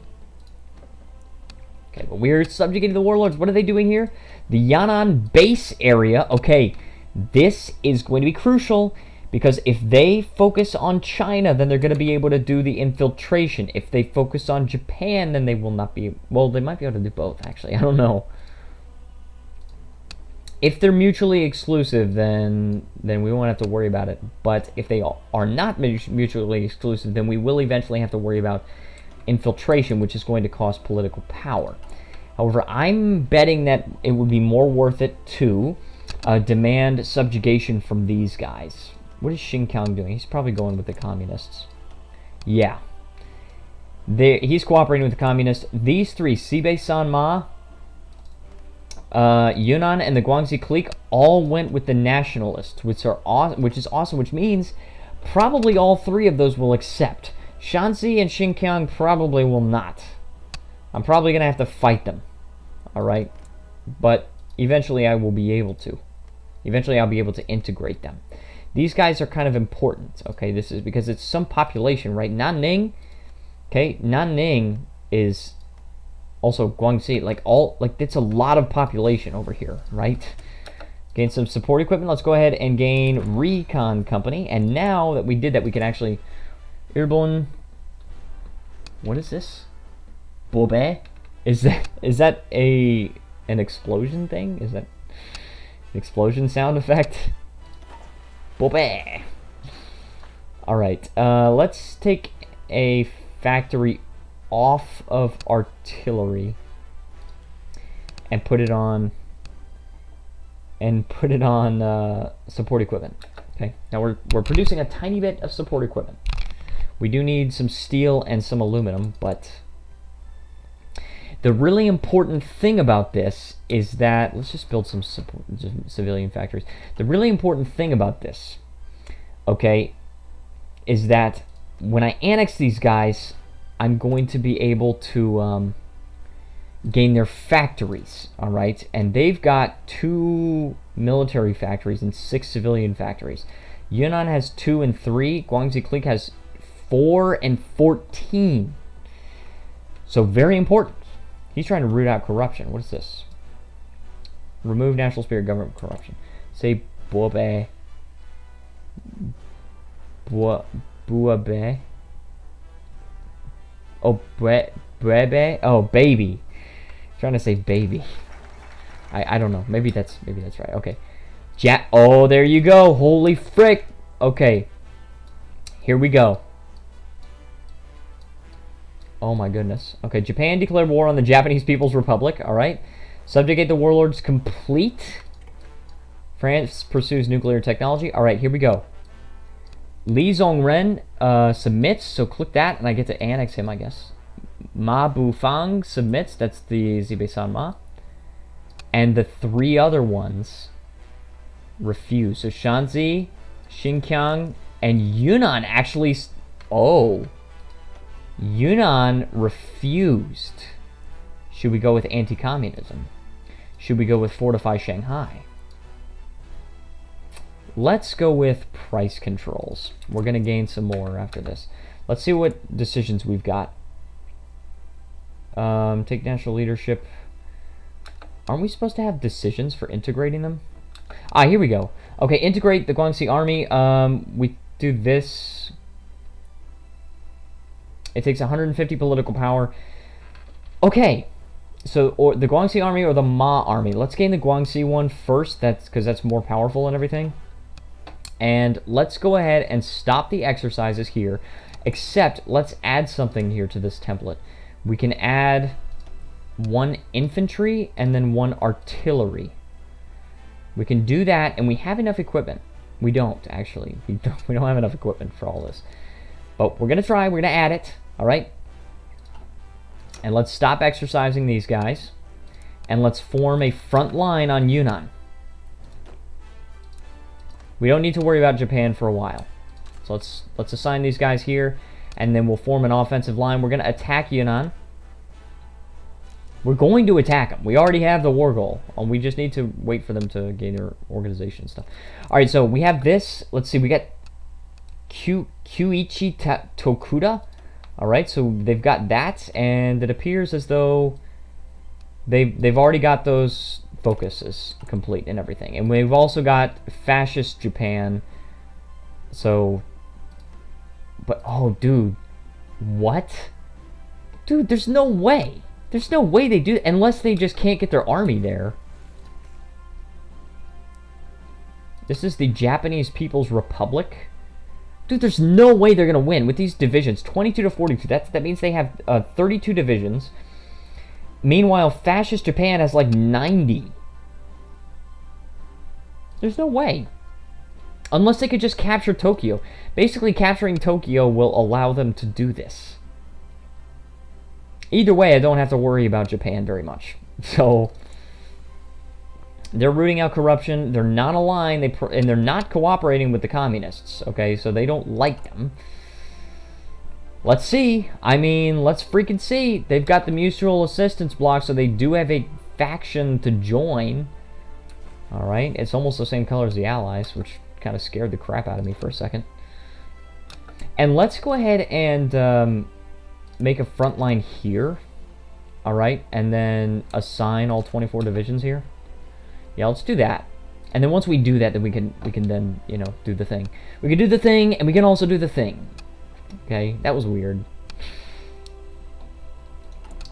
Okay, but we're subjugating the warlords. What are they doing here? The Yan'an base area. Okay, this is going to be crucial, because if they focus on China, then they're going to be able to do the infiltration. If they focus on Japan, then they will not be... Well, they might be able to do both, actually. I don't know. If they're mutually exclusive, then we won't have to worry about it. But if they are not mutually exclusive, then we will eventually have to worry about infiltration, which is going to cost political power. However, I'm betting that it would be more worth it to demand subjugation from these guys. What is Xinjiang doing? He's probably going with the communists. Yeah. He's cooperating with the communists. These three, Sibei Sanma, Yunnan, and the Guangxi clique all went with the nationalists, which is awesome, which means probably all three of those will accept. Shanxi and Xinjiang probably will not. I'm probably going to have to fight them. Alright? But eventually I will be able to. Eventually I'll be able to integrate them. These guys are kind of important. Okay, this is because it's some population, right? Nanning. Okay, Nanning is also Guangxi. Like it's a lot of population over here, right? Gain some support equipment. Let's go ahead and gain Recon Company. And now that we did that, we can actually... Irbon... What is this? Bobe? Is that an explosion thing? Is that an explosion sound effect? Bobe! Alright, let's take a factory off of artillery and put it on support equipment. Okay, now we're producing a tiny bit of support equipment. We do need some steel and some aluminum, but the really important thing about this is that let's just build some civilian factories. The really important thing about this, okay, is that when I annex these guys, I'm going to be able to gain their factories, all right? And they've got 2 military factories and 6 civilian factories. Yunnan has 2 and 3. Guangxi clique has 4 and 14. So very important. He's trying to root out corruption. What is this? Remove national spirit government corruption. Say Bobe. Buabe. Oh, Brebe. Oh, baby. I'm trying to say baby. I don't know. Maybe that's right. Okay. Oh, there you go. Holy frick. Okay. Here we go. Oh my goodness. Okay, Japan declared war on the Japanese People's Republic. Alright. Subjugate the warlords complete. France pursues nuclear technology. Alright, here we go. Li Zongren submits, so click that, and I get to annex him, I guess. Ma Bufang submits, that's the Zibei Sanma. And the 3 other ones refuse. So Shanxi, Xinjiang, and Yunnan actually... Oh. Yunnan refused. Should we go with anti-communism? Should we go with fortify Shanghai? Let's go with price controls. We're going to gain some more after this. Let's see what decisions we've got. Take national leadership. Aren't we supposed to have decisions for integrating them? Ah, here we go. Okay, integrate the Guangxi army. We do this. It takes 150 political power. Okay, so the Guangxi army or the Ma army. Let's gain the Guangxi one first. That's because that's more powerful and everything. And let's go ahead and stop the exercises here. Except let's add something here to this template. We can add 1 infantry and then 1 artillery. We can do that, and we have enough equipment. We don't actually. We don't have enough equipment for all this. But we're gonna try. We're gonna add it. All right. And let's stop exercising these guys, and let's form a front line on Yunnan. We don't need to worry about Japan for a while. So let's assign these guys here, and then we'll form an offensive line. We're gonna attack Yunnan. We're going to attack them. We already have the war goal. We just need to wait for them to gain their organization and stuff. All right, so we have this. Let's see. We got Kyuichi Tokuda. All right, so they've got that, and it appears as though they've already got those focuses complete and everything. And we've also got fascist Japan. So, but oh, dude, what? Dude, there's no way. There's no way they do it unless they just can't get their army there. This is the Japanese People's Republic. Dude, there's no way they're going to win with these divisions. 22 to 42. That means they have 32 divisions. Meanwhile, Fascist Japan has like 90. There's no way. Unless they could just capture Tokyo. Basically, capturing Tokyo will allow them to do this. Either way, I don't have to worry about Japan very much. So, they're rooting out corruption. They're not aligned, and they're not cooperating with the communists. Okay, so they don't like them. Let's see. I mean, let's freaking see. They've got the mutual assistance block, so they do have a faction to join. Alright, it's almost the same color as the Allies, which kind of scared the crap out of me for a second. And let's go ahead and make a front line here. Alright, and then assign all 24 divisions here. Yeah, let's do that. And then once we do that, then we can then, you know, do the thing. We can do the thing, and we can also do the thing. Okay, that was weird.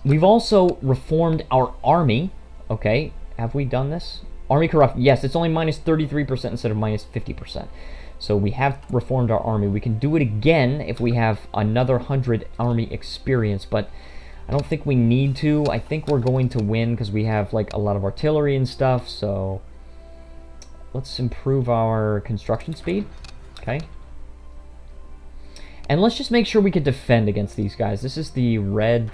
We've also reformed our army. Okay, have we done this? Army corrupt. Yes, it's only minus 33% instead of minus 50%. So we have reformed our army. We can do it again if we have another 100 army experience, but I don't think we need to. I think we're going to win because we have like a lot of artillery and stuff. So let's improve our construction speed. Okay. And let's just make sure we can defend against these guys. This is the red,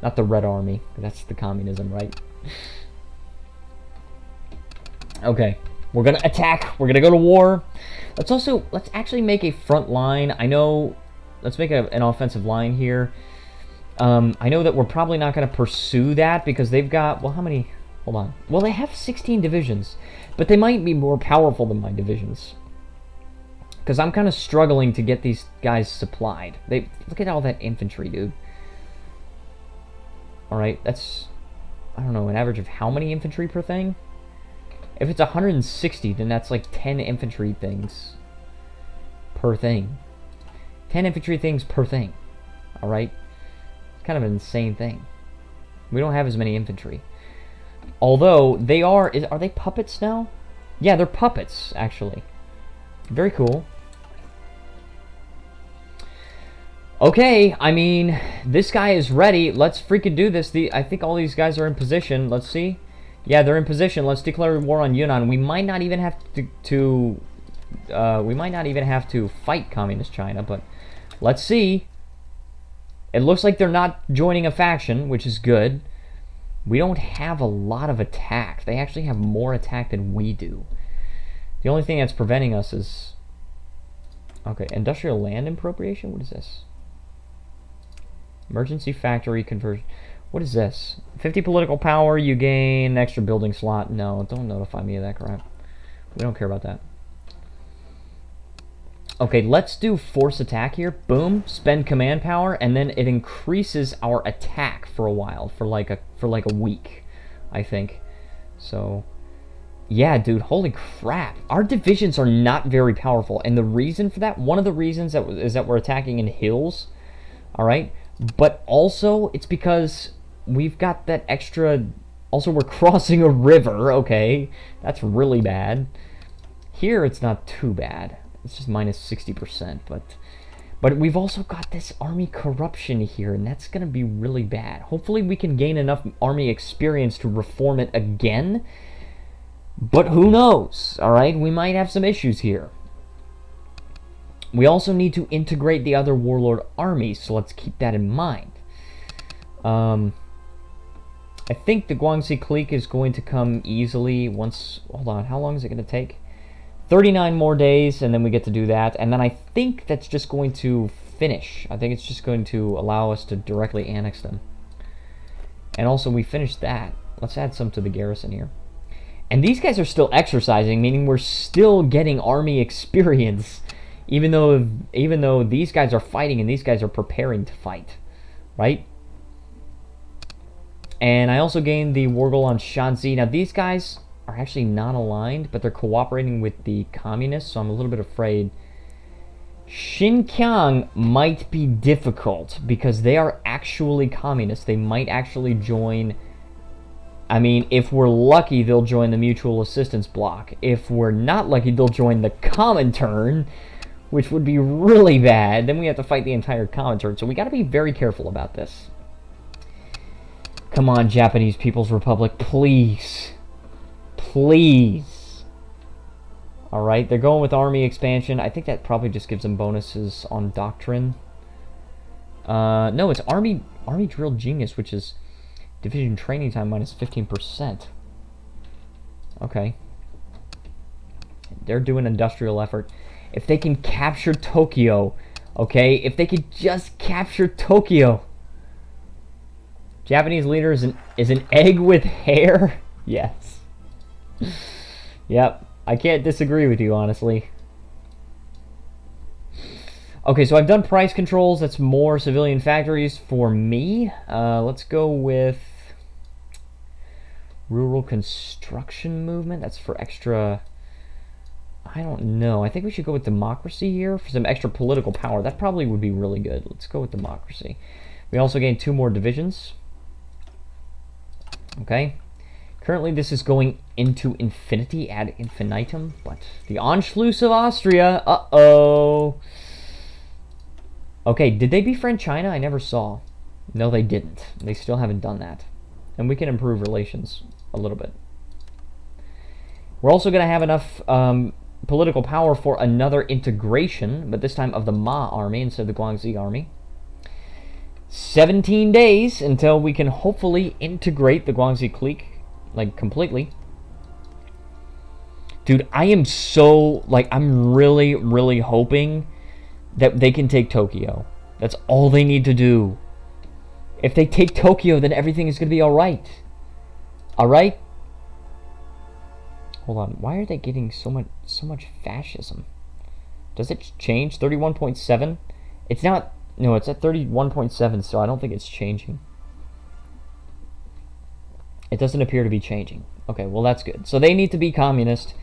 not the Red Army. That's the communism, right? Okay, we're gonna attack. We're gonna go to war. Let's actually make a front line. I know, let's make an offensive line here. I know that we're probably not gonna pursue that because they've got, well, how many? Hold on. Well, they have 16 divisions, but they might be more powerful than my divisions. Because I'm kind of struggling to get these guys supplied. Look at all that infantry, dude. Alright, that's, I don't know, an average of how many infantry per thing? If it's 160, then that's like 10 infantry things per thing. 10 infantry things per thing. Alright? It's kind of an insane thing. We don't have as many infantry. Although, they are they puppets now? Yeah, they're puppets, actually. Very cool. Okay, I mean, this guy is ready. Let's freaking do this. I think all these guys are in position. Let's see. Yeah, they're in position. Let's declare war on Yunnan. We might not even have to fight Communist China, but let's see. It looks like they're not joining a faction, which is good. We don't have a lot of attack. They actually have more attack than we do. The only thing that's preventing us is... Okay, industrial land appropriation? What is this? Emergency factory conversion. What is this? 50 political power, you gain extra building slot. No, don't notify me of that crap. We don't care about that. Okay, let's do force attack here. Boom, spend command power, and then it increases our attack for a while, for like a week, I think. So, yeah, dude, holy crap. Our divisions are not very powerful, and the reason for that, one of the reasons is that we're attacking in hills, all right? But also, it's because we've got that extra... Also, we're crossing a river, okay? That's really bad. Here, it's not too bad. It's just minus 60%, but we've also got this army corruption here, and that's going to be really bad. Hopefully, we can gain enough army experience to reform it again, but who knows, all right? We might have some issues here. We also need to integrate the other warlord armies, so let's keep that in mind. I think the Guangxi clique is going to come easily once... Hold on, how long is it going to take? 39 more days, and then we get to do that. And then I think that's just going to finish. I think it's just going to allow us to directly annex them. And also, we finished that. Let's add some to the garrison here. And these guys are still exercising, meaning we're still getting army experience. Even though these guys are fighting and these guys are preparing to fight. Right? And I also gained the Wargle on Shanxi. Now, these guys are actually not aligned, but they're cooperating with the communists, so I'm a little bit afraid. Xinjiang might be difficult because they are actually communists. They might actually join I mean, if we're lucky, they'll join the mutual assistance block. If we're not lucky, they'll join the Comintern, which would be really bad. Then we have to fight the entire Comintern. So we got to be very careful about this. Come on, Japanese People's Republic, please. Please. Alright, they're going with army expansion. I think that probably just gives them bonuses on doctrine. No, it's army drill genius, which is division training time minus 15%. Okay. They're doing industrial effort. If they can capture Tokyo, okay? If they could just capture Tokyo. Japanese leader is an egg with hair? Yes. Yep. I can't disagree with you, honestly. Okay, so I've done price controls. That's more civilian factories for me. Let's go with rural construction movement. That's for extra... I don't know. I think we should go with democracy here for some extra political power. That probably would be really good. Let's go with democracy. We also gained 2 more divisions. Okay. Currently, this is going into infinity ad infinitum, but the Anschluss of Austria, uh-oh. Okay, did they befriend China? I never saw. No, they didn't. They still haven't done that. And we can improve relations a little bit. We're also going to have enough political power for another integration, but this time of the Ma army instead of the Guangxi army. 17 days until we can hopefully integrate the Guangxi clique, like, completely. Dude, I am so, like, I'm really, really hoping that they can take Tokyo. That's all they need to do. If they take Tokyo, then everything is going to be alright. Alright? Hold on. Why are they getting so much fascism? Does it change? 31.7? It's not... No, it's at 31.7, so I don't think it's changing. It doesn't appear to be changing. Okay, well, that's good. So they need to be communist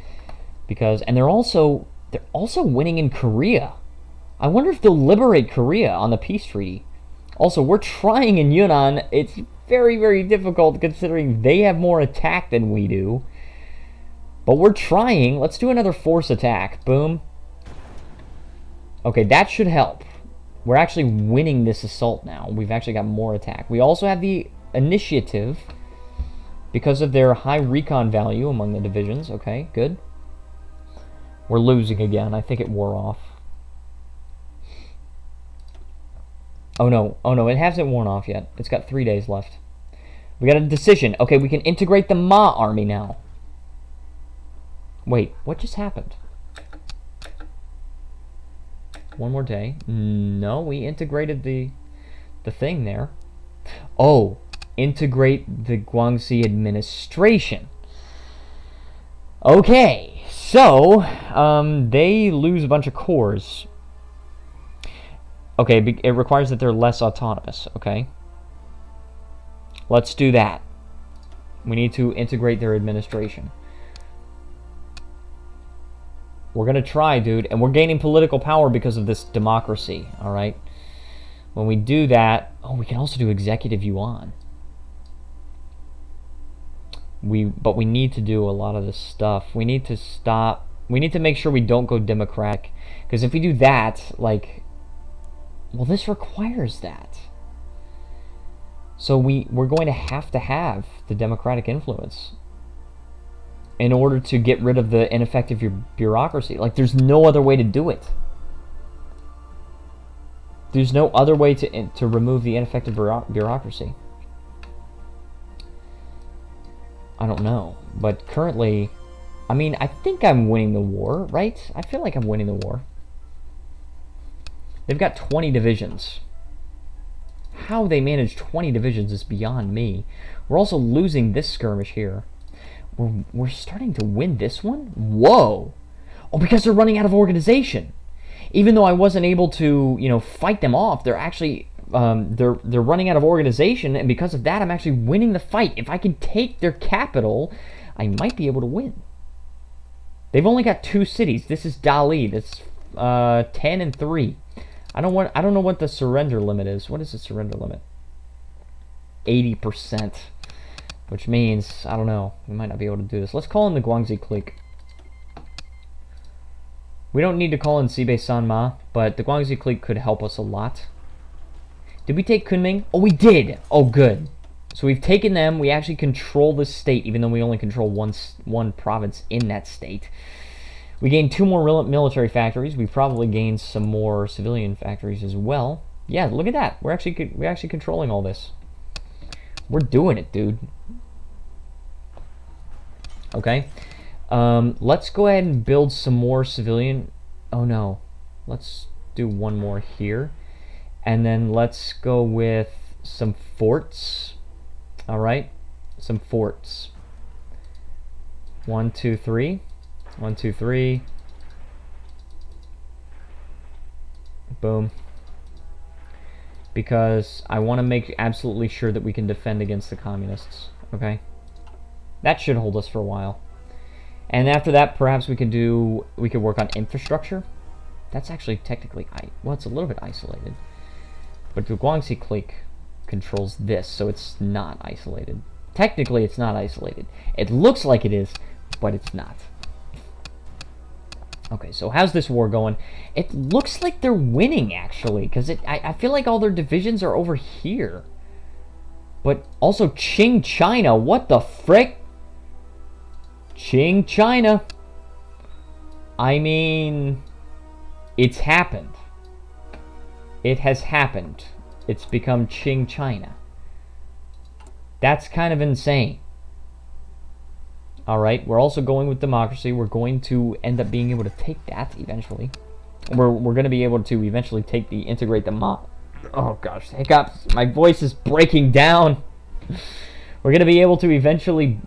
because... And they're also winning in Korea. I wonder if they'll liberate Korea on the peace treaty. Also, we're trying in Yunnan. It's very, very difficult considering they have more attack than we do. But we're trying. Let's do another force attack. Boom. Okay, that should help. We're actually winning this assault now. We've actually got more attack. We also have the initiative because of their high recon value among the divisions. Okay, good. We're losing again. I think it wore off. Oh no, it hasn't worn off yet. It's got 3 days left. We got a decision. Okay, we can integrate the Ma army now. Wait, what just happened? One more day. No, we integrated the thing there. Oh, integrate the Guangxi administration. Okay, so they lose a bunch of cores. Okay, it requires that they're less autonomous, okay? Let's do that. We need to integrate their administration. We're going to try, dude, and we're gaining political power because of this democracy, alright? When we do that... Oh, we can also do executive yuan. But we need to do a lot of this stuff. We need to stop... We need to make sure we don't go democratic. Because if we do that, like... Well, this requires that. So we're going to have the democratic influence in order to get rid of the ineffective bureaucracy. Like, there's no other way to do it. There's no other way to remove the ineffective bureaucracy. I don't know. But currently, I mean, I think I'm winning the war, right? I feel like I'm winning the war. They've got 20 divisions. How they manage 20 divisions is beyond me. We're also losing this skirmish here. We're starting to win this one? Whoa! Oh, because they're running out of organization. Even though I wasn't able to, you know, fight them off, they're actually, they're running out of organization, and because of that, I'm actually winning the fight. If I can take their capital, I might be able to win. They've only got 2 cities. This is Dali. That's 10 and 3. I don't know what the surrender limit is. What is the surrender limit? 80%. Which means, I don't know, we might not be able to do this. Let's call in the Guangxi clique. We don't need to call in Sibei Sanma, but the Guangxi clique could help us a lot. Did we take Kunming? Oh, we did! Oh, good. So we've taken them. We actually control the state, even though we only control one province in that state. We gained 2 more military factories. We probably gained some more civilian factories as well. Yeah, look at that. We're actually controlling all this. We're doing it, dude. Okay. Let's go ahead and build some more civilian. Oh no. Let's do one more here. And then let's go with some forts. Alright. Some forts. 1, 2, 3. 1, 2, 3. Boom. Because I want to make absolutely sure that we can defend against the communists. Okay? That should hold us for a while. And after that, perhaps we could work on infrastructure. That's actually technically, well, it's a little bit isolated. But the Guangxi clique controls this, so it's not isolated. Technically, it's not isolated. It looks like it is, but it's not. Okay, so how's this war going? It looks like they're winning, actually, because I feel like all their divisions are over here. But also Qing China, what the frick? Qing China. I mean, it's happened. It has happened. It's become Qing China. That's kind of insane. Alright, we're also going with democracy. We're going to end up being able to take that eventually. We're going to be able to eventually integrate the oh gosh, hiccups. My voice is breaking down. We're going to be able to eventually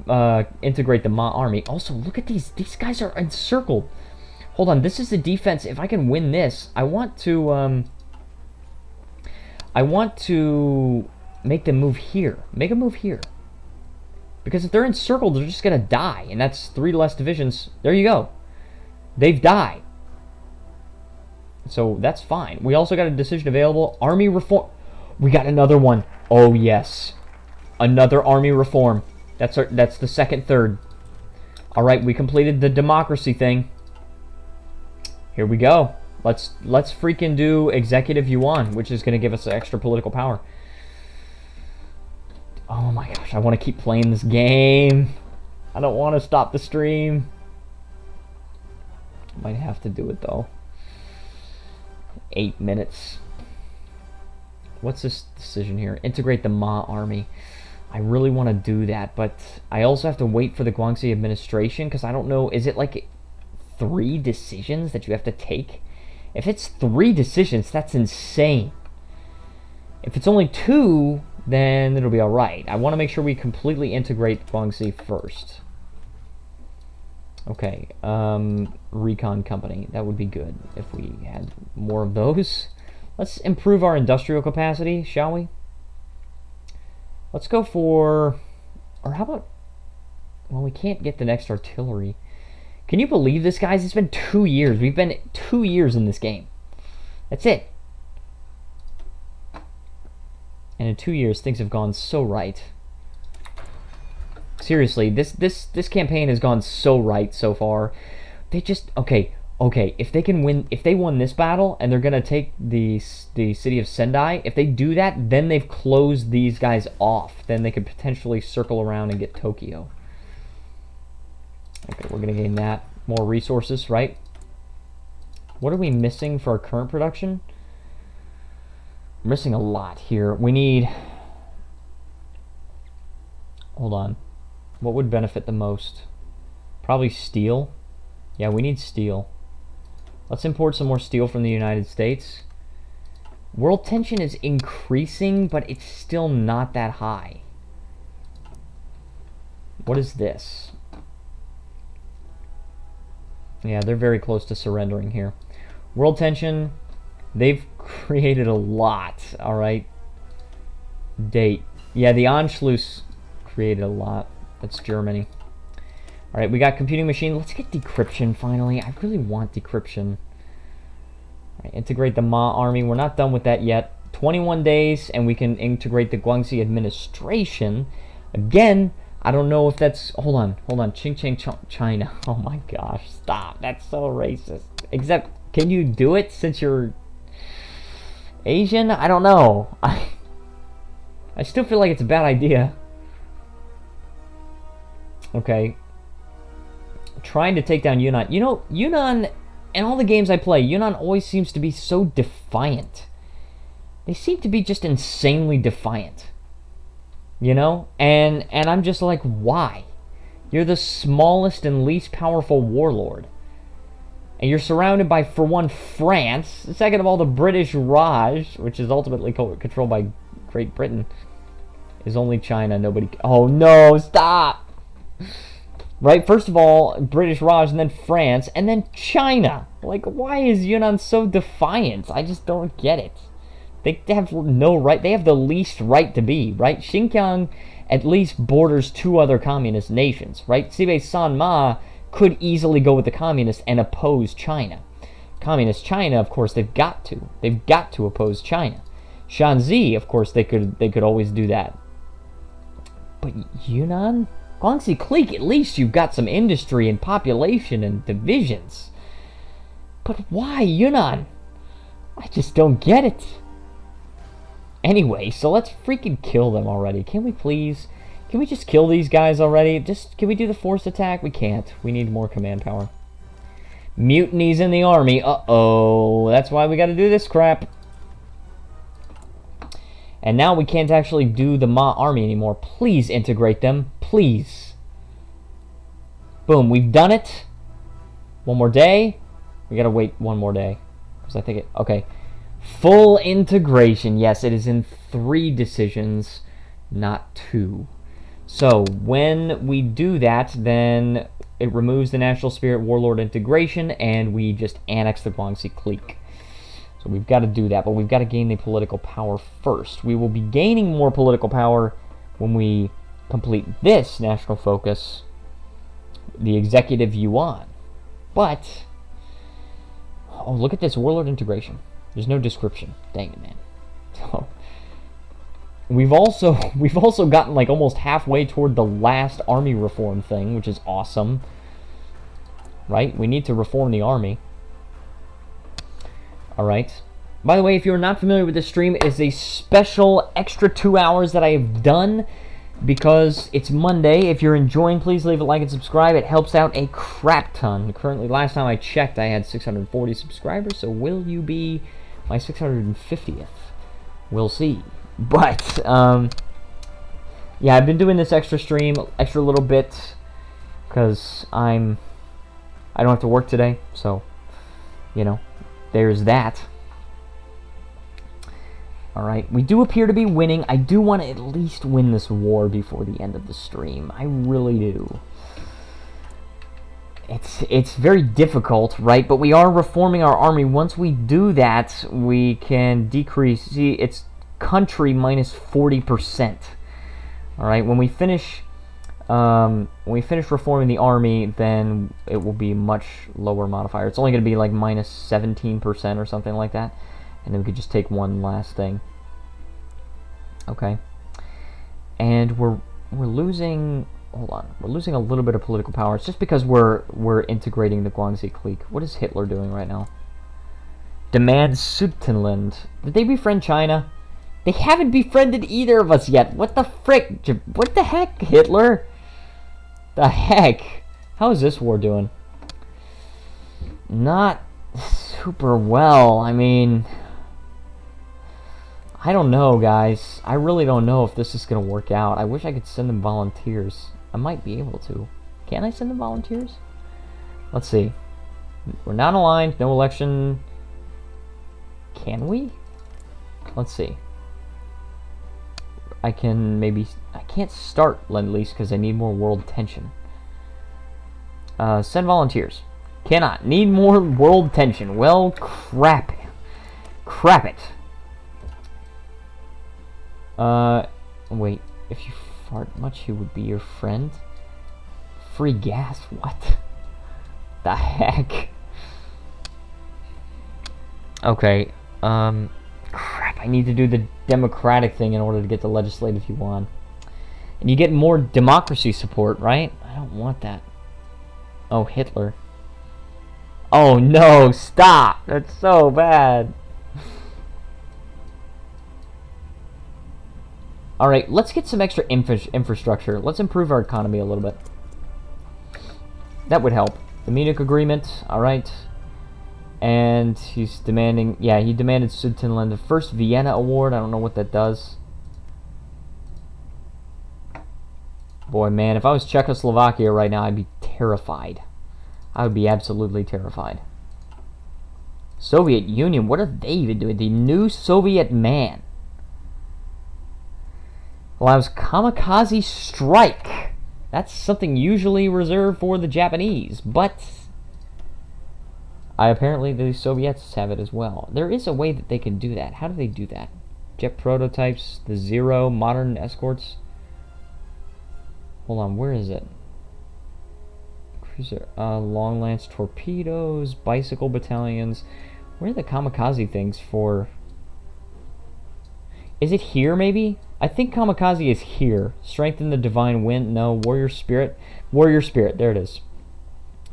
integrate the Ma army. Also, look at these. These guys are encircled. Hold on, this is the defense. If I can win this, I want to make them move here. Make them move here. Because if they're encircled, they're just going to die. And that's 3 less divisions. There you go. They've died. So that's fine. We also got a decision available. Army reform. We got another one. Oh, yes. Another army reform. That's the second third. Alright, we completed the democracy thing. Here we go. Let's freaking do executive yuan, which is going to give us extra political power. Oh my gosh, I want to keep playing this game. I don't want to stop the stream. Might have to do it though. 8 minutes. What's this decision here? Integrate the Ma army. I really want to do that, but I also have to wait for the Guangxi administration because I don't know, is it like 3 decisions that you have to take? If it's 3 decisions, that's insane. If it's only 2, then it'll be alright. I want to make sure we completely integrate Guangxi first. Okay, recon company. That would be good if we had more of those. Let's improve our industrial capacity, shall we? Let's go for... Or how about... Well, we can't get the next artillery. Can you believe this, guys? It's been 2 years. We've been 2 years in this game. That's it. And in 2 years, things have gone so right. Seriously, this campaign has gone so right so far. They just... Okay, if they can win... If they won this battle, and they're going to take the city of Sendai, if they do that, then they've closed these guys off. Then they could potentially circle around and get Tokyo. Okay, we're going to gain that. More resources, right? What are we missing for our current production? We're missing a lot here. We need... Hold on. What would benefit the most? Probably steel. Yeah, we need steel. Let's import some more steel from the United States. World tension is increasing, but it's still not that high. What is this? Yeah, they're very close to surrendering here. World tension, they've created a lot, alright? Date. Yeah, the Anschluss created a lot. That's Germany. Alright, we got computing machine. Let's get decryption finally. I really want decryption. Alright, integrate the Ma army. We're not done with that yet. 21 days, and we can integrate the Guangxi administration. Again, I don't know if that's... Hold on. Ching Ching China. Oh my gosh, stop. That's so racist. Except, can you do it since you're Asian? I don't know. I still feel like it's a bad idea. Okay. Trying to take down Yunnan. You know, Yunnan, in all the games I play, Yunnan always seems to be so defiant. They seem to be just insanely defiant. You know? And I'm just like, why? You're the smallest and least powerful warlord. And you're surrounded by, for one, France. Second of all, the British Raj, which is ultimately controlled by Great Britain, is only China. Nobody... Oh, no, stop! Right? First of all, British Raj, and then France, and then China. Like, why is Yunnan so defiant? I just don't get it. They have no right. They have the least right to be, right? Xinjiang at least borders 2 other communist nations, right? Sibei Sanma could easily go with the communists and oppose China. Communist China, of course, they've got to. They've got to oppose China. Shanxi, of course, they could always do that. But Yunnan? Guangxi Clique, at least you've got some industry and population and divisions. But why Yunnan? I just don't get it. Anyway, so let's freaking kill them already. Can we please? Can we just kill these guys already? Can we do the forced attack? We can't. We need more command power. Mutinies in the army. Uh-oh. That's why we gotta do this crap. And now we can't actually do the Ma army anymore. Please integrate them. Please. Boom. We've done it. One more day. We gotta wait one more day. Because I think it... Okay. Full integration. Yes, it is in 3 decisions, not 2. So, when we do that, then it removes the National Spirit Warlord integration, and we just annex the Guangxi Clique. So we've got to do that, but we've got to gain the political power first. We will be gaining more political power when we complete this national focus, the Executive Yuan. But, oh, look at this Warlord integration. There's no description. Dang it, man. So, we've also gotten like almost halfway toward the last army reform thing, which is awesome. Right? We need to reform the army. Alright. By the way, if you're not familiar with this stream, it is a special extra 2 hours that I have done because it's Monday. If you're enjoying, please leave a like and subscribe. It helps out a crap ton. Currently, last time I checked, I had 640 subscribers, so will you be my 650th? We'll see. But, yeah, I've been doing this extra stream, extra little bit, because I don't have to work today, so, you know, there's that. Alright, we do appear to be winning. I do want to at least win this war before the end of the stream. I really do. It's very difficult, right? But we are reforming our army. Once we do that, we can decrease. See, it's country minus 40%. Alright, when we finish reforming the army, then it will be much lower modifier. It's only going to be like minus 17% or something like that. And then we could just take one last thing. Okay. And we're losing... Hold on. We're losing a little bit of political power. It's just because we're integrating the Guangxi Clique. What is Hitler doing right now? Demand Sudetenland. Did they befriend China? They haven't befriended either of us yet. What the frick? What the heck, Hitler? The heck? How is this war doing? Not super well. I mean... I don't know, guys. I really don't know if this is going to work out. I wish I could send them volunteers. I might be able to. Can I send them volunteers? Let's see. We're not aligned. No election. Can we? Let's see. I can maybe... I can't start Lend-Lease because I need more world tension. Send volunteers. Cannot. Need more world tension. Well, crap. Crap it. Wait. If you fart much, he would be your friend? Free gas? What? The heck? Okay. Crap. I need to do the democratic thing in order to get the legislative Yuan. And you get more democracy support, right? I don't want that. Oh, Hitler. Oh no, stop! That's so bad. Alright, let's get some extra infrastructure. Let's improve our economy a little bit. That would help. The Munich Agreement, alright. And he's demanding... Yeah, he demanded Sudetenland the first Vienna Award. I don't know what that does. Boy, man, if I was Czechoslovakia right now, I'd be terrified. I would be absolutely terrified. Soviet Union, what are they even doing? The new Soviet man allows kamikaze strike. That's something usually reserved for the Japanese, but apparently the Soviets have it as well. There is a way that they can do that. How do they do that? Jet prototypes, the Zero, modern escorts. Hold on, where is it? Cruiser, long lance torpedoes, bicycle battalions. Where are the kamikaze things for? Is it here, maybe? I think kamikaze is here. Strengthen the divine wind. No, warrior spirit. Warrior spirit, there it is.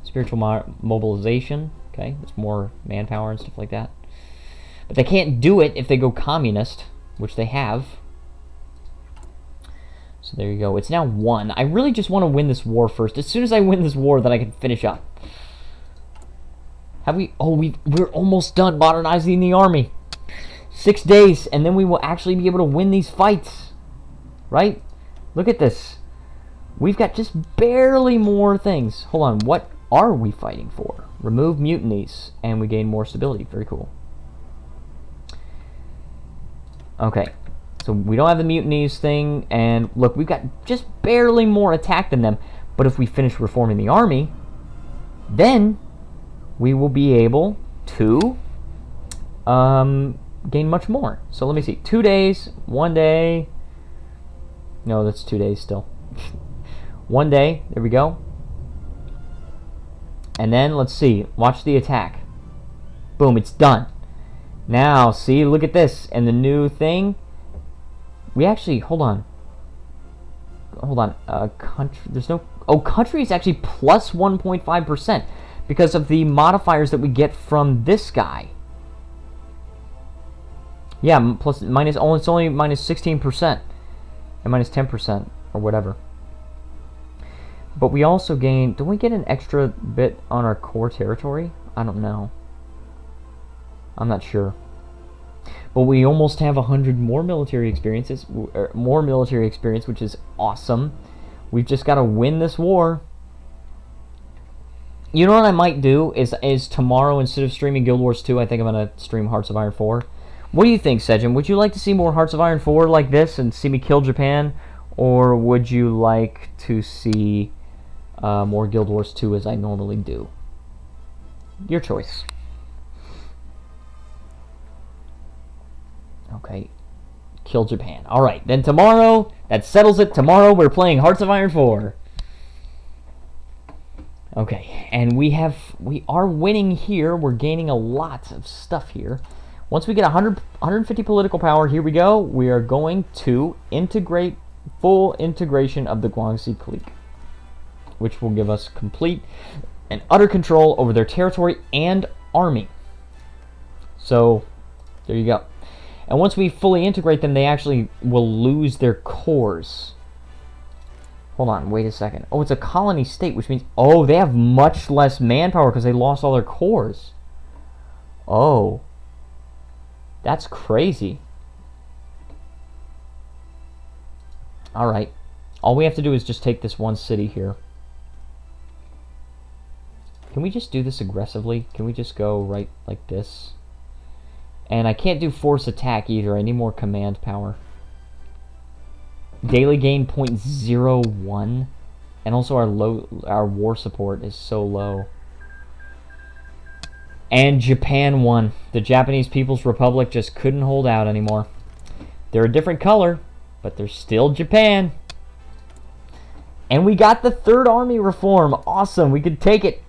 Spiritual mobilization. Okay, there's more manpower and stuff like that. But they can't do it if they go communist, which they have. So there you go. It's now 1. I really just want to win this war first. As soon as I win this war, then I can finish up. Have we... Oh, we're almost done modernizing the army. 6 days, and then we will actually be able to win these fights. Right? Look at this. We've got just barely more things. Hold on. What are we fighting for? Remove mutinies, and we gain more stability. Very cool. Okay. So we don't have the mutinies thing, and look, we've got just barely more attack than them. But if we finish reforming the army, then we will be able to gain much more. So let me see. 2 days, 1 day. No, that's 2 days still. 1 day. There we go. And then let's see. Watch the attack. Boom, it's done. Now, see, look at this. And the new thing. We actually, hold on. Country, there's no, country is actually plus 1.5% because of the modifiers that we get from this guy. Yeah, plus, minus, oh, it's only minus 16% and minus 10% or whatever. But we also gain, don't we get an extra bit on our core territory? I don't know. I'm not sure. But we almost have 100 more military experience, which is awesome. We've just got to win this war. You know what I might do is tomorrow, instead of streaming Guild Wars 2, I think I'm going to stream Hearts of Iron 4. What do you think, Sejin? Would you like to see more Hearts of Iron 4 like this and see me kill Japan? Or would you like to see more Guild Wars 2 as I normally do? Your choice. Okay, kill Japan. Alright, then tomorrow, that settles it. Tomorrow we're playing Hearts of Iron 4. Okay, and we are winning here. We're gaining a lot of stuff here. Once we get 150 political power, here we go. We are going to integrate, full integration of the Guangxi clique, which will give us complete and utter control over their territory and army. So, there you go. And once we fully integrate them, they actually will lose their cores. Hold on, wait a second. Oh, it's a colony state, which means... Oh, they have much less manpower because they lost all their cores. Oh. That's crazy. Alright. All we have to do is just take this one city here. Can we just do this aggressively? Can we just go right like this? And I can't do force attack either. I need more command power. Daily gain 0.01. And also our war support is so low. And Japan won. The Japanese People's Republic just couldn't hold out anymore. They're a different color, but they're still Japan. And we got the third army reform. Awesome. We could take it.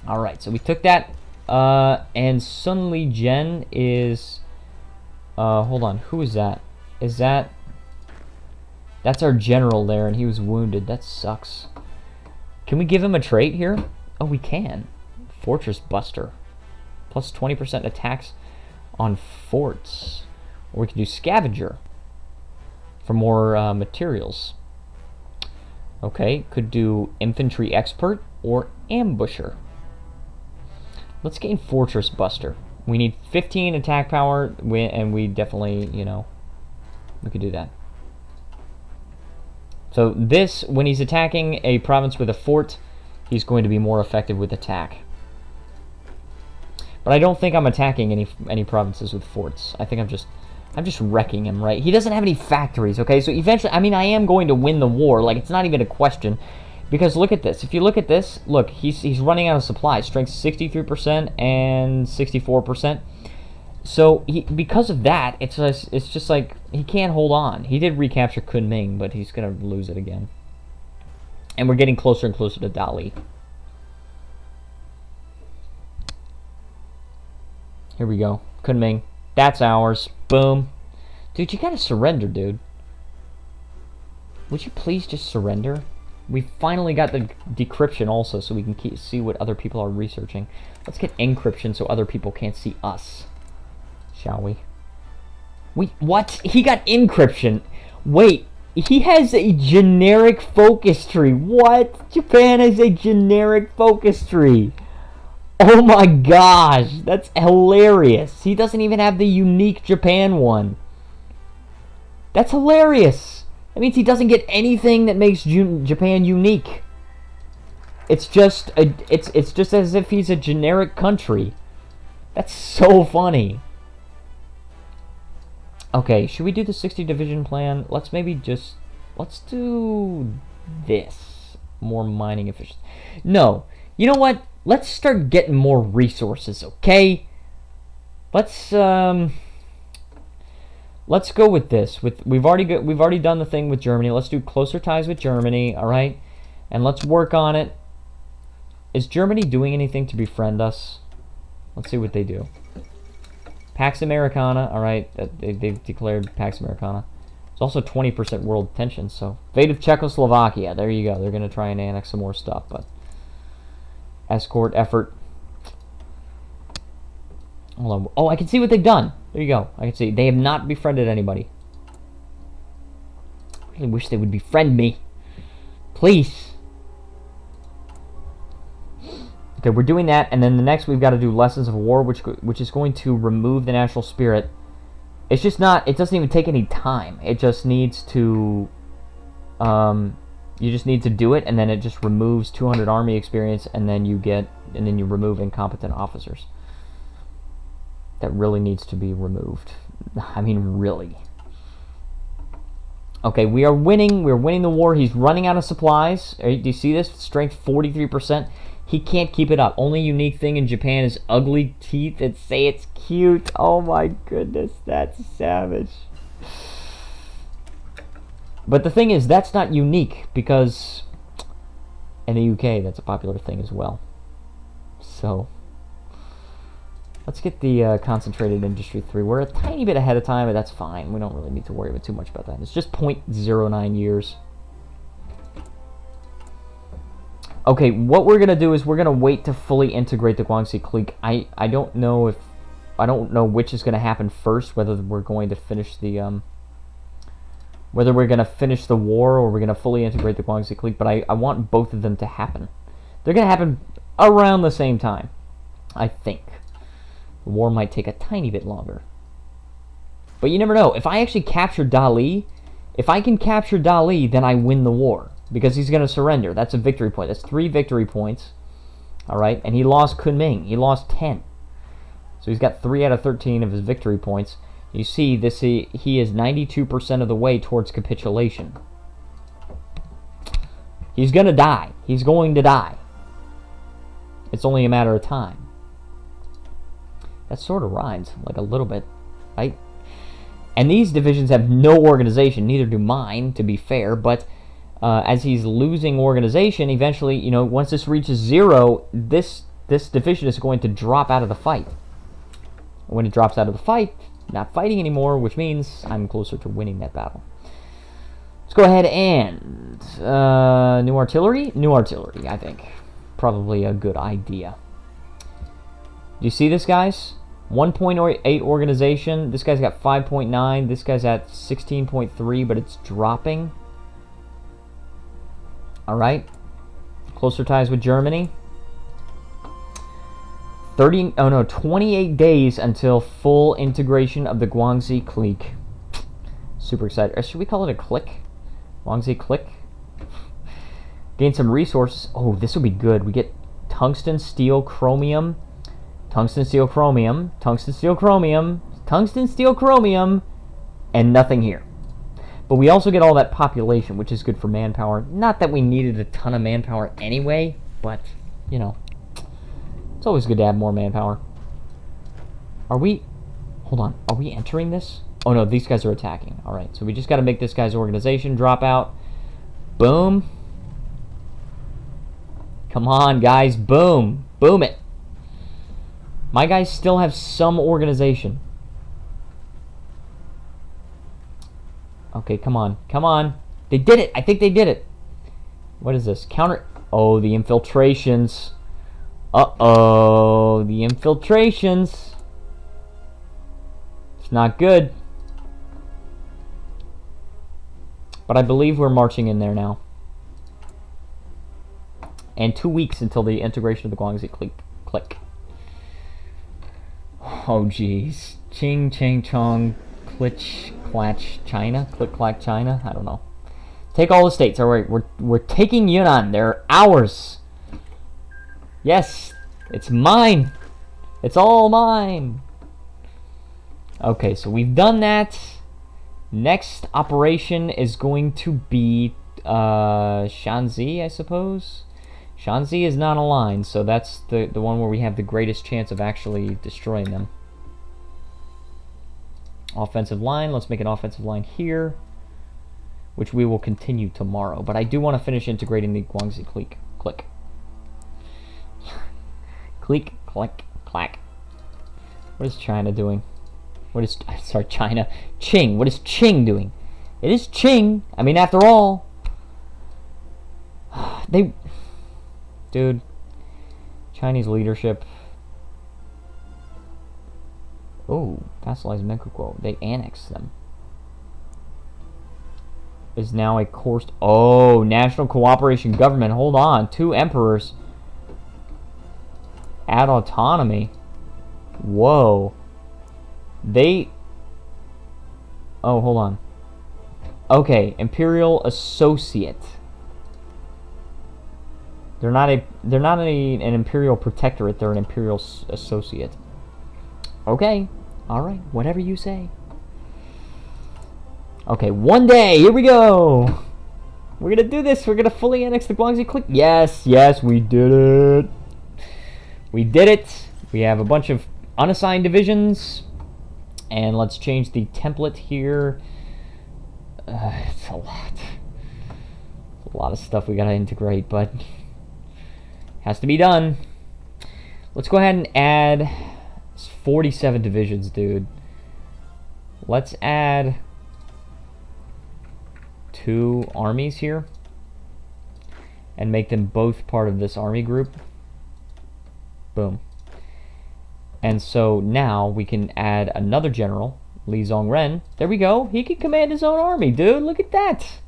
Alright, so we took that. And Sun Li Jen is... hold on, who is that? Is that... That's our general there, and he was wounded. That sucks. Can we give him a trait here? Oh, we can. Fortress Buster. Plus 20% attacks on forts. Or we can do Scavenger for more materials. Okay, could do Infantry Expert or Ambusher. Let's gain Fortress Buster. We need 15 attack power, and we definitely, you know, we could do that. So this, when he's attacking a province with a fort, he's going to be more effective with attack. But I don't think I'm attacking any provinces with forts. I think I'm just wrecking him, right? He doesn't have any factories, okay? So eventually, I mean, I am going to win the war. Like, it's not even a question. Because look at this. If you look at this, look, he's running out of supplies. Strength 63% and 64%. So because of that, it's just like he can't hold on. He did recapture Kunming, but he's gonna lose it again. And we're getting closer and closer to Dali. Here we go. Kunming. That's ours. Boom. Dude, you gotta surrender, dude. Would you please just surrender? We finally got the decryption also, so we can see what other people are researching. Let's get encryption so other people can't see us. Shall we? What? He got encryption. Wait, he has a generic focus tree. What? Japan has a generic focus tree. Oh my gosh, that's hilarious. He doesn't even have the unique Japan one. That's hilarious. That means he doesn't get anything that makes Japan unique. It's just it's just as if he's a generic country. That's so funny. Okay, should we do the 60 division plan? Let's do this. More mining efficiency. No, you know what? Let's start getting more resources, okay? Let's go with this. We've already done the thing with Germany. Let's do closer ties with Germany, all right? And let's work on it. Is Germany doing anything to befriend us? Let's see what they do. Pax Americana, all right. They've declared Pax Americana. It's also 20% world tension, so fate of Czechoslovakia. There you go. They're going to try and annex some more stuff, but escort effort. Hold on. Oh, I can see what they've done. There you go. I can see. They have not befriended anybody. I really wish they would befriend me. Please. Okay, we're doing that, and then the next we've got to do Lessons of War, which is going to remove the national spirit. It's just not, it doesn't even take any time. It just needs to, you just need to do it, and then it just removes 200 army experience, and then you remove incompetent officers. That really needs to be removed. I mean, really. Okay, we are winning. We're winning the war. He's running out of supplies. Do you see this? Strength 43%. He can't keep it up. Only unique thing in Japan is ugly teeth that say it's cute. Oh my goodness, that's savage. But the thing is, that's not unique, because in the UK, that's a popular thing as well. So let's get the concentrated industry 3. We're a tiny bit ahead of time, but that's fine. We don't really need to worry about too much about that. It's just 0.09 years. Okay, what we're gonna do is we're gonna wait to fully integrate the Guangxi clique. I don't know which is gonna happen first, whether we're going to finish the war or we're gonna fully integrate the Guangxi clique, but I want both of them to happen. They're gonna happen around the same time, I think. The war might take a tiny bit longer. But you never know. If I actually capture Dali, if I can capture Dali, then I win the war. Because he's going to surrender. That's a victory point. That's 3 victory points. Alright? And he lost Kunming. He lost 10. So he's got 3 out of 13 of his victory points. You see, this he is 92% of the way towards capitulation. He's going to die. He's going to die. It's only a matter of time. That sort of rhymes. Like a little bit. Right? And these divisions have no organization. Neither do mine, to be fair. But as he's losing organization, eventually, you know, once this reaches 0, this division is going to drop out of the fight. When it drops out of the fight, not fighting anymore, which means I'm closer to winning that battle. Let's go ahead and new artillery. New artillery, I think, probably a good idea. Do you see this, guys? 1.8 organization. This guy's got 5.9. This guy's at 16.3, but it's dropping. All right. Closer ties with Germany. 28 days until full integration of the Guangxi clique. Super excited. Or should we call it a clique? Guangxi clique. Gain some resources. Oh, this will be good. We get tungsten, steel, chromium. Tungsten, steel, chromium. Tungsten, steel, chromium. Tungsten, steel, chromium. And nothing here. But we also get all that population, which is good for manpower. Not that we needed a ton of manpower anyway, but, you know, it's always good to have more manpower. Are we... Hold on. Are we entering this? Oh, no, these guys are attacking. All right, so we just got to make this guy's organization drop out. Boom. Come on, guys. Boom. Boom it. My guys still have some organization. Okay, come on. Come on. They did it. I think they did it. What is this? Counter... Oh, the infiltrations. Uh-oh. The infiltrations. It's not good. But I believe we're marching in there now. And 2 weeks until the integration of the Guangxi clique. Oh, jeez. Ching, ching, chong, clitch, clatch, China? Click, clack, China? I don't know. Take all the states. All right, we're taking Yunnan. They're ours. Yes, it's mine. It's all mine. Okay, so we've done that. Next operation is going to be Shanxi, I suppose. Shanxi is not aligned, so that's the one where we have the greatest chance of actually destroying them. Offensive line. Let's make an offensive line here, which we will continue tomorrow. But I do want to finish integrating the Guangxi clique. Click. Click, click, clack. What is China doing? What is... Sorry, China. Qing. What is Qing doing? It is Qing. I mean, after all... They... Dude. Chinese leadership... Oh, vassalized Magehunter. They annexed them. Is now a course... Oh, National Cooperation Government. Hold on. 2 emperors. Add autonomy. Whoa. They... Oh, hold on. Okay, Imperial Associate. They're not an Imperial Protectorate. They're an Imperial Associate. Okay. All right. Whatever you say. Okay, one day. Here we go. We're gonna do this. We're gonna fully annex the Guangxi clique. Yes, yes, we did it. We did it. We have a bunch of unassigned divisions. And let's change the template here. It's a lot. It's a lot of stuff we gotta integrate, but has to be done. Let's go ahead and add 47 divisions, dude. Let's add 2 armies here and make them both part of this army group. Boom. And so now we can add another general, Li Zongren. There we go. He can command his own army, dude. Look at that.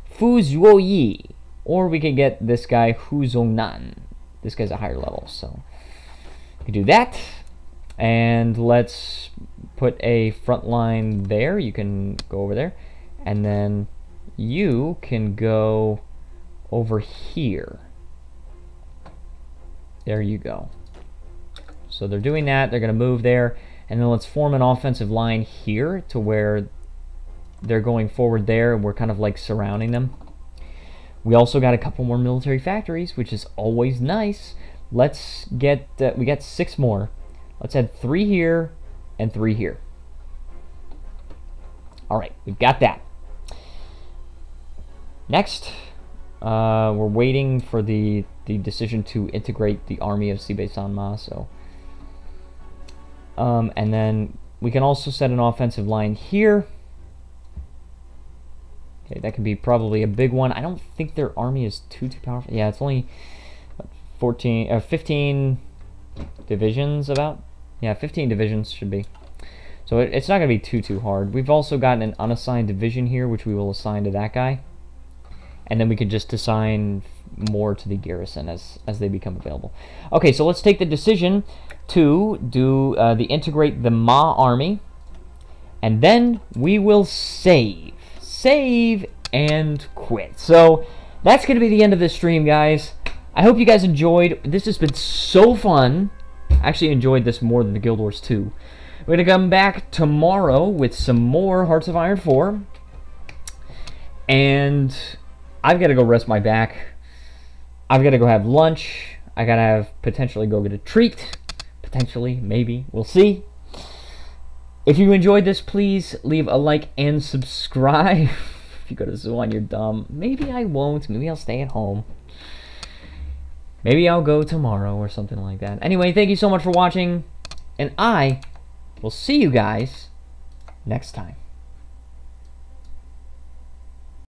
Fu Zuoyi. Or we can get this guy, Hu Zongnan. This guy's a higher level, so we can do that. And let's put a front line there. You can go over there. And then you can go over here. There you go. So they're doing that. They're going to move there. And then let's form an offensive line here to where they're going forward there. And we're kind of like surrounding them. We also got a couple more military factories, which is always nice. Let's get... we got 6 more. Let's add 3 here and 3 here. All right, we've got that. Next, we're waiting for the decision to integrate the army of Sibei Sanma. So, and then we can also set an offensive line here. Okay, that could be probably a big one. I don't think their army is too powerful. Yeah, it's only what, 15 divisions about. Yeah, 15 divisions should be. So it's not going to be too hard. We've also gotten an unassigned division here, which we will assign to that guy. And then we can just assign more to the garrison as they become available. Okay, so let's take the decision to do the integrate the Ma army. And then we will save and quit. So that's going to be the end of this stream, guys. I hope you guys enjoyed. This has been so fun. I actually enjoyed this more than the Guild Wars 2. We're going to come back tomorrow with some more Hearts of Iron 4. And I've got to go rest my back. I've got to go have lunch. I got to potentially go get a treat. Potentially, maybe. We'll see. If you enjoyed this, please leave a like and subscribe. If you go to Zoan, you're dumb. Maybe I won't. Maybe I'll stay at home. Maybe I'll go tomorrow or something like that. Anyway, thank you so much for watching. And I will see you guys next time.